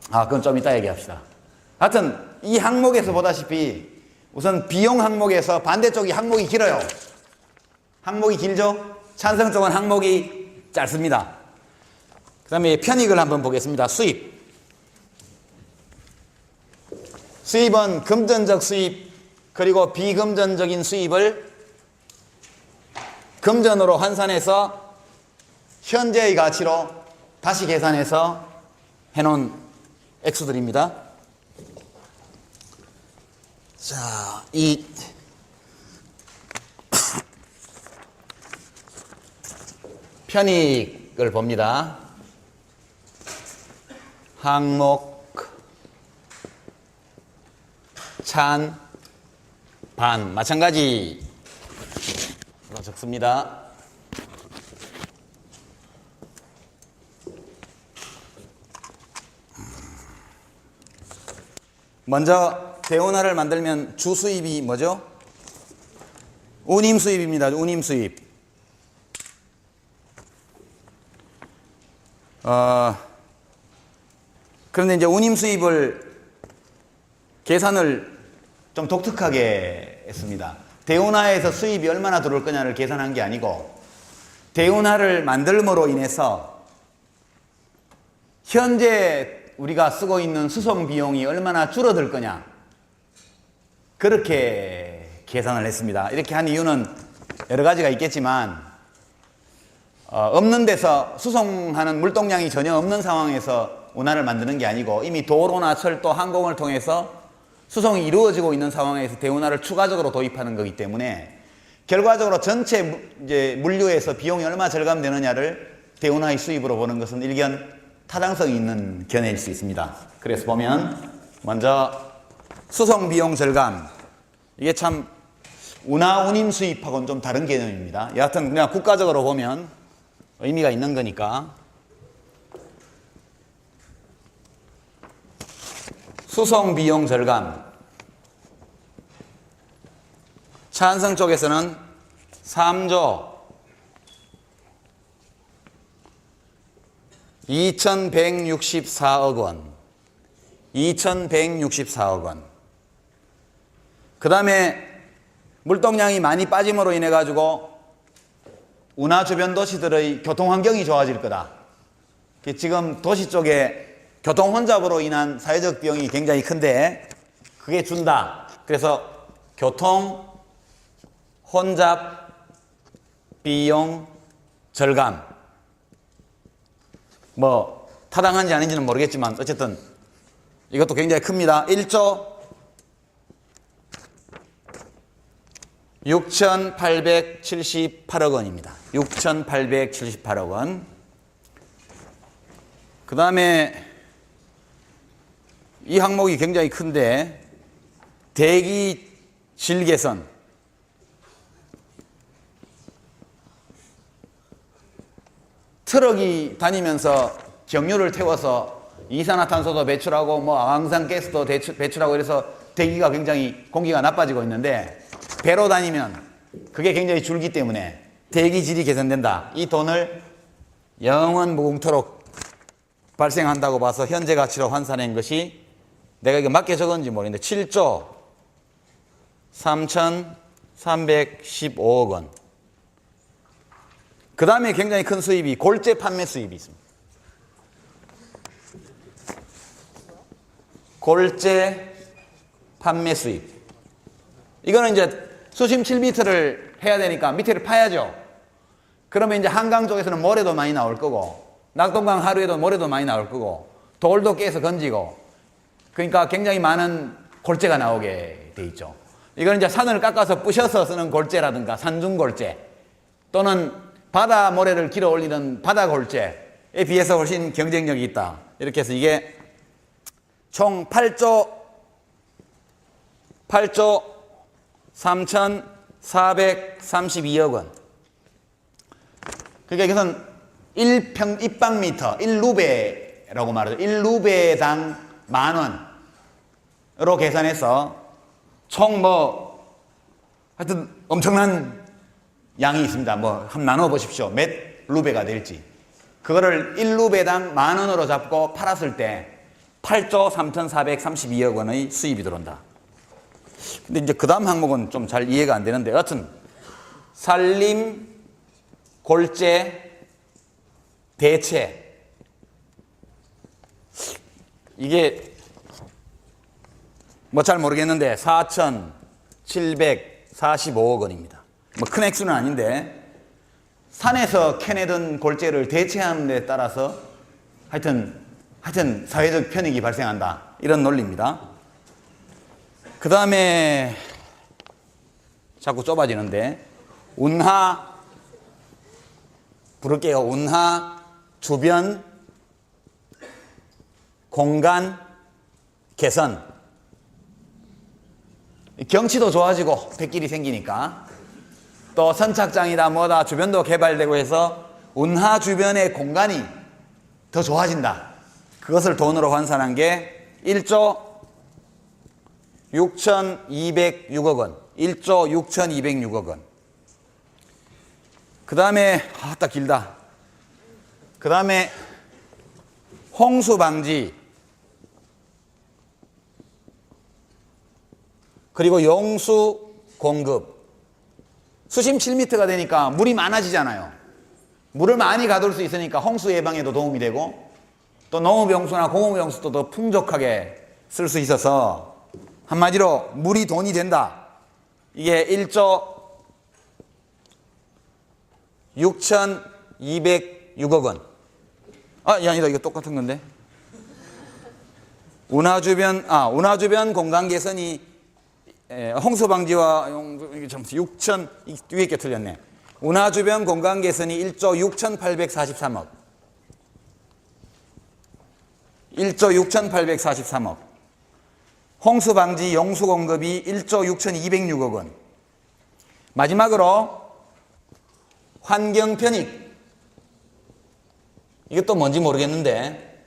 그건 좀 이따 얘기합시다. 하여튼 이 항목에서 보다시피 우선 비용 항목에서 반대쪽이 항목이 길어요. 항목이 길죠? 찬성 쪽은 항목이 짧습니다. 그 다음에 편익을 한번 보겠습니다. 수입. 수입은 금전적 수입 그리고 비금전적인 수입을 금전으로 환산해서 현재의 가치로 다시 계산해서 해놓은 액수들입니다. 자, 이 편익을 봅니다. 항목, 찬, 반 마찬가지로 적습니다. 먼저 대운하를 만들면 주 수입이 뭐죠? 운임 수입입니다. 운임 수입. 그런데 이제 운임 수입을 계산을 좀 독특하게 했습니다. 대운하에서 수입이 얼마나 들어올 거냐를 계산한 게 아니고 대운하를 만들므로 인해서 현재 우리가 쓰고 있는 수송 비용이 얼마나 줄어들 거냐 그렇게 계산을 했습니다. 이렇게 한 이유는 여러 가지가 있겠지만 없는 데서 수송하는 물동량이 전혀 없는 상황에서 운하를 만드는 게 아니고 이미 도로나 철도, 항공을 통해서 수송이 이루어지고 있는 상황에서 대운하를 추가적으로 도입하는 거기 때문에 결과적으로 전체 이제 물류에서 비용이 얼마 절감되느냐를 대운하의 수입으로 보는 것은 일견 타당성이 있는 견해일 수 있습니다. 그래서 보면 먼저 수송 비용 절감, 이게 참 운하 운임 수입하고는 좀 다른 개념입니다. 여하튼 그냥 국가적으로 보면 의미가 있는 거니까 수송 비용 절감, 찬성 쪽에서는 3조 2164억 원, 2164억 원. 그 다음에 물동량이 많이 빠짐으로 인해 가지고 운하 주변 도시들의 교통 환경이 좋아질 거다. 지금 도시 쪽에 교통 혼잡으로 인한 사회적 비용이 굉장히 큰데 그게 준다. 그래서 교통 혼잡 비용 절감, 뭐 타당한지 아닌지는 모르겠지만 어쨌든 이것도 굉장히 큽니다. 1조 6,878억 원입니다. 6,878억 원. 그 다음에 이 항목이 굉장히 큰데 대기 질 개선, 트럭이 다니면서 경유를 태워서 이산화탄소도 배출하고 뭐 황산가스도 배출하고 이래서 대기가 굉장히 공기가 나빠지고 있는데 배로 다니면 그게 굉장히 줄기 때문에 대기질이 개선된다. 이 돈을 영원 무궁토록 발생한다고 봐서 현재 가치로 환산한 것이 내가 이거 맞게 적었는지 모르겠는데 7조 3,315억 원. 그 다음에 굉장히 큰 수입이 골재 판매 수입이 있습니다. 골재 판매 수입. 이거는 이제 수심 7m를 해야 되니까 밑에를 파야죠. 그러면 이제 한강 쪽에서는 모래도 많이 나올 거고 낙동강 하류에도 모래도 많이 나올 거고 돌도 깨서 건지고 그러니까 굉장히 많은 골재가 나오게 돼 있죠. 이거는 이제 산을 깎아서 부셔서 쓰는 골재라든가 산중골재 또는 바다 모래를 길어 올리는 바다 골재에 비해서 훨씬 경쟁력이 있다. 이렇게 해서 이게 총 8조 3,432억 원. 그러니까 이것은 1입방미터, 1루베라고 말하죠. 1루베당 10,000원으로 계산해서 총 뭐 하여튼 엄청난 양이 있습니다. 뭐 한번 나눠 보십시오. 몇 루베가 될지. 그거를 1루베당 10,000원으로 잡고 팔았을 때 8조 3,432억 원의 수입이 들어온다. 근데 이제 그 다음 항목은 좀 잘 이해가 안 되는데 여하튼 산림, 골재, 대체 이게 뭐 잘 모르겠는데 4,745억 원입니다. 뭐 큰 액수는 아닌데 산에서 캐내던 골재를 대체하는 데 따라서 하여튼 사회적 편익이 발생한다. 이런 논리입니다. 그 다음에 자꾸 좁아지는데 운하 부를게요. 운하 주변 공간 개선. 경치도 좋아지고 뱃길이 생기니까 또 선착장이다 뭐다 주변도 개발되고 해서 운하 주변의 공간이 더 좋아진다. 그것을 돈으로 환산한 게 1조 6,206억 원. 1조 6,206억 원. 그 다음에 딱 길다. 그 다음에 홍수 방지 그리고 용수 공급. 수심 7m가 되니까 물이 많아지잖아요. 물을 많이 가둘 수 있으니까 홍수 예방에도 도움이 되고 또 농업용수나 공업용수도 더 풍족하게 쓸 수 있어서 한마디로 물이 돈이 된다. 이게 1조 6,206억 원. 아니다. 이거 똑같은 건데. 운하 주변 공간 개선이 홍수 방지와 이게 6천 위에 게 틀렸네. 운하 주변 공간 개선이 1조 6,843억. 1조 6,843억. 홍수 방지 용수 공급이 1조 6,206억 원. 마지막으로 환경 편익. 이것도 뭔지 모르겠는데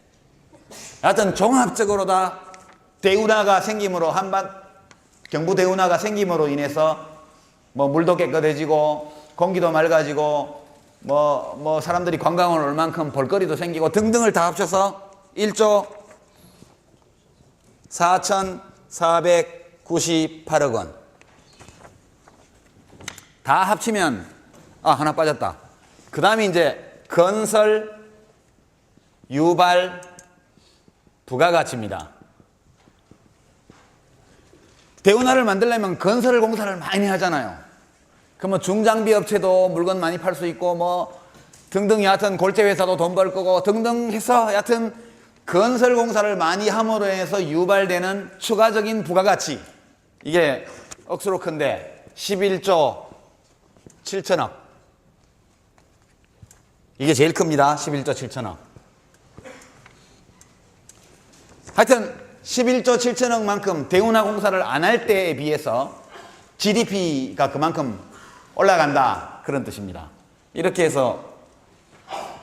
하여튼 종합적으로 다 대운하가 생김으로 경부 대운하가 생김으로 인해서 뭐 물도 깨끗해지고 공기도 맑아지고 뭐 사람들이 관광을 올 만큼 볼거리도 생기고 등등을 다 합쳐서 1조 4,498억 원. 다 합치면 하나 빠졌다. 그 다음에 이제 건설 유발 부가가치입니다. 대운하를 만들려면 건설 공사를 많이 하잖아요. 그러면 중장비 업체도 물건 많이 팔 수 있고 뭐 등등 여하튼 골재 회사도 돈 벌 거고 등등 해서 여하튼 건설 공사를 많이 함으로 해서 유발되는 추가적인 부가가치. 이게 억수로 큰데 11조 7천억. 이게 제일 큽니다. 11조 7천억. 하여튼 11조 7천억만큼 대운하 공사를 안 할 때에 비해서 GDP가 그만큼 올라간다. 그런 뜻입니다. 이렇게 해서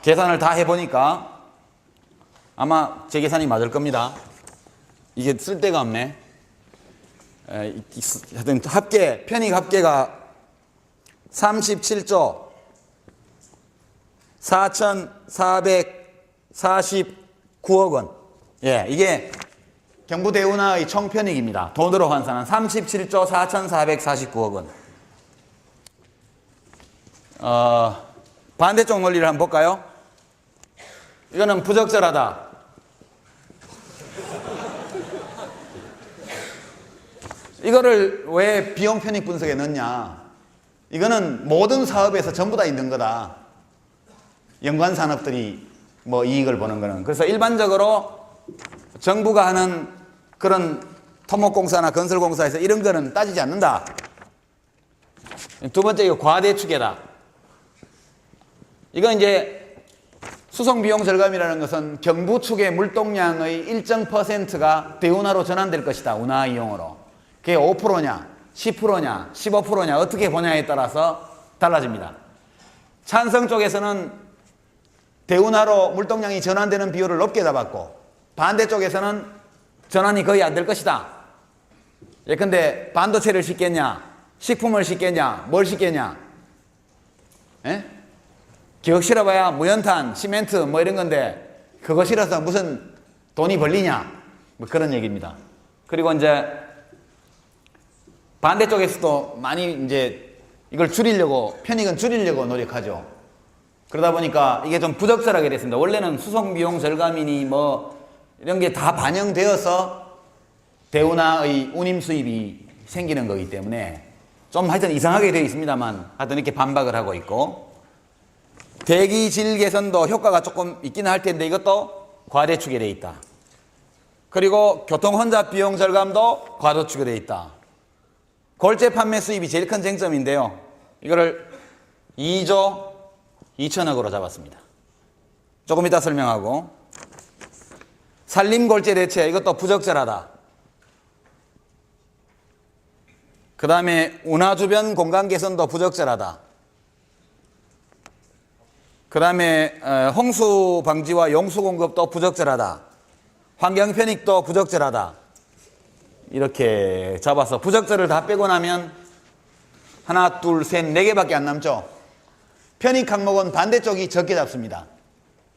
계산을 다 해보니까 아마 제 계산이 맞을 겁니다. 이게 쓸 데가 없네. 하여튼 편익 합계가 37조 4,449억 원. 이게 경부 대운하의 총편익입니다. 돈으로 환산한 37조 4,449억 원. 반대쪽 논리를 한번 볼까요? 이거는 부적절하다. 이거를 왜 비용 편익 분석에 넣냐? 이거는 모든 사업에서 전부 다 있는 거다. 연관 산업들이 뭐 이익을 보는 거는. 그래서 일반적으로 정부가 하는 그런 토목공사나 건설공사에서 이런 거는 따지지 않는다. 두 번째, 이거 과대축계다. 이건 이제 수송비용 절감이라는 것은 경부 축의 물동량의 일정 %가 대운하로 전환될 것이다. 운하 이용으로. 그게 5%냐, 10%냐, 15%냐 어떻게 보냐에 따라서 달라집니다. 찬성 쪽에서는 대운하로 물동량이 전환되는 비율을 높게 잡았고 반대쪽에서는 전환이 거의 안 될 것이다. 예컨대 반도체를 싣겠냐, 식품을 싣겠냐, 뭘 싣겠냐. 기억 실어봐야 무연탄, 시멘트 뭐 이런 건데 그거 실어서 무슨 돈이 벌리냐. 뭐 그런 얘기입니다. 그리고 이제 반대쪽에서도 많이 이제 이걸 줄이려고, 편익은 줄이려고 노력하죠. 그러다 보니까 이게 좀 부적절하게 됐습니다. 원래는 수송비용 절감이니 뭐 이런 게 다 반영되어서 대운하의 운임 수입이 생기는 거기 때문에 좀 하여튼 이상하게 되어 있습니다만 하여튼 이렇게 반박을 하고 있고, 대기질 개선도 효과가 조금 있기는 할 텐데 이것도 과대축에 되어 있다. 그리고 교통 혼잡 비용 절감도 과대축에 되어 있다. 골재 판매 수입이 제일 큰 쟁점인데요. 이거를 2조 2천억으로 잡았습니다. 조금 이따 설명하고, 산림골재 대체 이것도 부적절하다. 그 다음에 운하 주변 공간 개선도 부적절하다. 그 다음에 홍수 방지와 용수 공급도 부적절하다. 환경 편익도 부적절하다. 이렇게 잡아서 부적절을 다 빼고 나면 하나, 둘, 셋, 네 개밖에 안 남죠. 편익 항목은 반대쪽이 적게 잡습니다.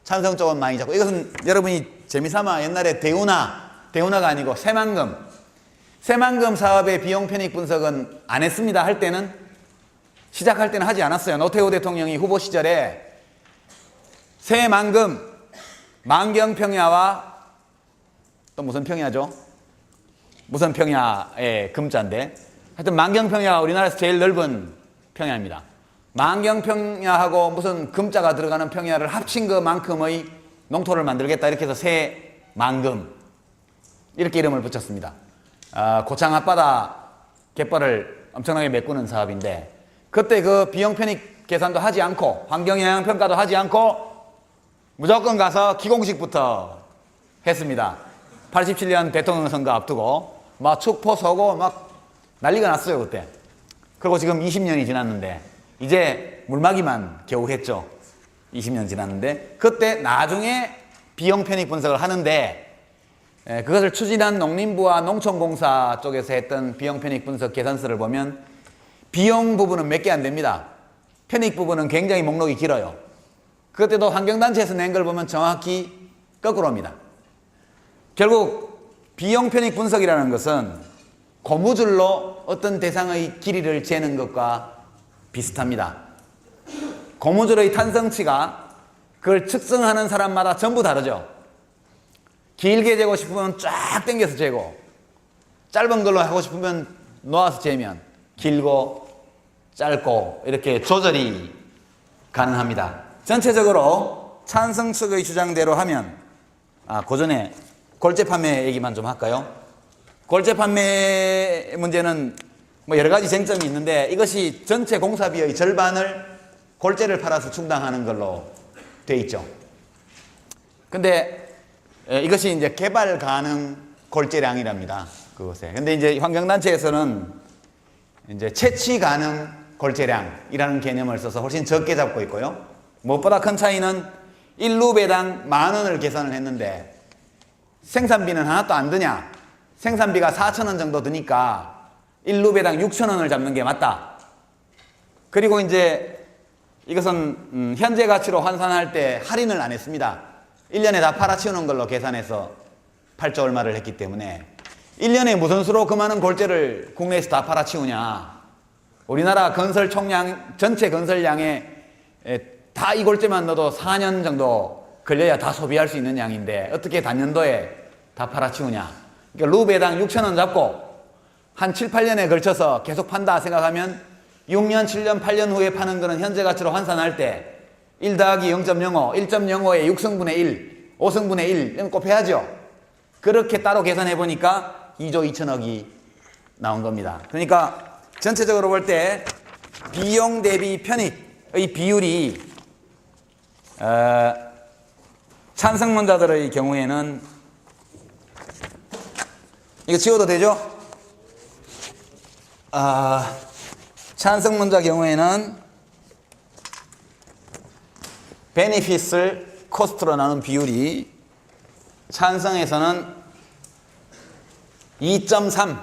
찬성 쪽은 많이 잡고, 이것은 여러분이 재미삼아 옛날에 대운하가 아니고 새만금 사업의 비용 편익 분석은 안 했습니다 할 때는, 시작할 때는 하지 않았어요. 노태우 대통령이 후보 시절에 새만금, 만경평야와 또 무슨 평야죠? 무슨 평야의 금자인데, 하여튼 만경평야가 우리나라에서 제일 넓은 평야입니다. 만경평야하고 무슨 금자가 들어가는 평야를 합친 그만큼의 농토를 만들겠다, 이렇게 해서 새만금 이렇게 이름을 붙였습니다. 고창 앞바다 갯벌을 엄청나게 메꾸는 사업인데, 그때 그 비용 편익 계산도 하지 않고 환경영향 평가도 하지 않고 무조건 가서 기공식부터 했습니다. 87년 대통령 선거 앞두고 막 축포 서고 막 난리가 났어요 그때. 그리고 지금 20년이 지났는데 이제 물막이만 겨우 했죠. 20년 지났는데, 그때 나중에 비용 편익 분석을 하는데, 그것을 추진한 농림부와 농촌공사 쪽에서 했던 비용 편익 분석 계산서를 보면 비용 부분은 몇 개 안 됩니다. 편익 부분은 굉장히 목록이 길어요. 그때도 환경단체에서 낸 걸 보면 정확히 거꾸로입니다. 결국 비용 편익 분석이라는 것은 고무줄로 어떤 대상의 길이를 재는 것과 비슷합니다. 고무줄의 탄성치가 그걸 측정하는 사람마다 전부 다르죠. 길게 재고 싶으면 쫙 당겨서 재고, 짧은 걸로 하고 싶으면 놓아서 재면 길고 짧고 이렇게 조절이 가능합니다. 전체적으로 찬성 측의 주장대로 하면, 그 전에 골재 판매 얘기만 좀 할까요? 골재 판매 문제는 뭐 여러 가지 쟁점이 있는데, 이것이 전체 공사비의 절반을 골재를 팔아서 충당하는 걸로 돼 있죠. 근데 이것이 이제 개발 가능 골재량이랍니다. 그것에. 근데 이제 환경단체에서는 이제 채취 가능 골재량이라는 개념을 써서 훨씬 적게 잡고 있고요. 무엇보다 큰 차이는 1루배당 10,000원을 계산을 했는데 생산비는 하나도 안 드냐? 생산비가 4,000원 정도 드니까 1루배당 6,000원을 잡는 게 맞다. 그리고 이제 이것은 현재 가치로 환산할 때 할인을 안 했습니다. 1년에 다 팔아치우는 걸로 계산해서 8조 얼마를 했기 때문에, 1년에 무슨 수로 그 많은 골재를 국내에서 다 팔아치우냐. 우리나라 건설 총량, 전체 건설량에 다 이 골재만 넣어도 4년 정도 걸려야 다 소비할 수 있는 양인데 어떻게 단년도에 다 팔아치우냐. 그러니까 루배당 6,000원 잡고 한 7, 8년에 걸쳐서 계속 판다 생각하면 6년, 7년, 8년 후에 파는 거는 현재 가치로 환산할 때 1 더하기 0.05, 1.05에 6승분의 1, 5승분의 1 이런 거 곱해야죠. 그렇게 따로 계산해 보니까 2조 2천억이 나온 겁니다. 그러니까 전체적으로 볼 때 비용 대비 편익의 비율이 찬성론자들의 경우에는, 이거 지워도 되죠? 찬성론자 경우에는 베네핏을 코스트로 나눈 비율이 찬성에서는 2.3,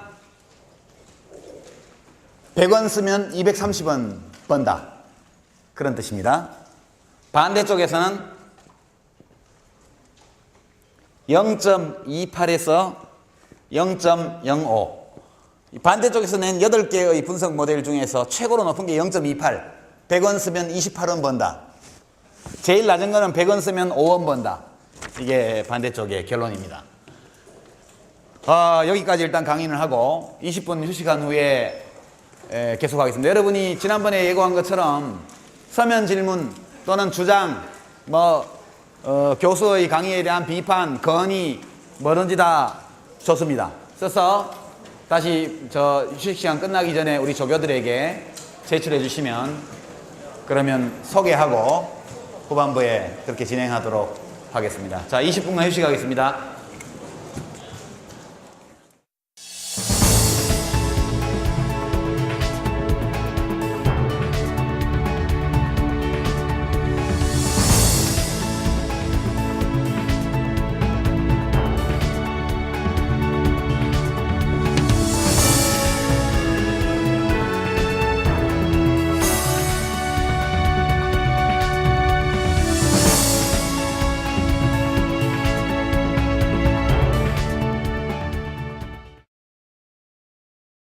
100원 쓰면 230원 번다, 그런 뜻입니다. 반대쪽에서는 0.28에서 0.05, 반대쪽에서 낸 8개의 분석 모델 중에서 최고로 높은 게 0.28, 100원 쓰면 28원 번다. 제일 낮은 거는 100원 쓰면 5원 번다. 이게 반대쪽의 결론입니다. 여기까지 일단 강의를 하고 20분 휴식한 후에 계속하겠습니다. 여러분이 지난번에 예고한 것처럼 서면 질문 또는 주장, 교수의 강의에 대한 비판, 건의, 뭐든지 다 좋습니다. 써서 다시 저 휴식 시간 끝나기 전에 우리 조교들에게 제출해 주시면 그러면 소개하고 후반부에 그렇게 진행하도록 하겠습니다. 자, 20분간 휴식하겠습니다.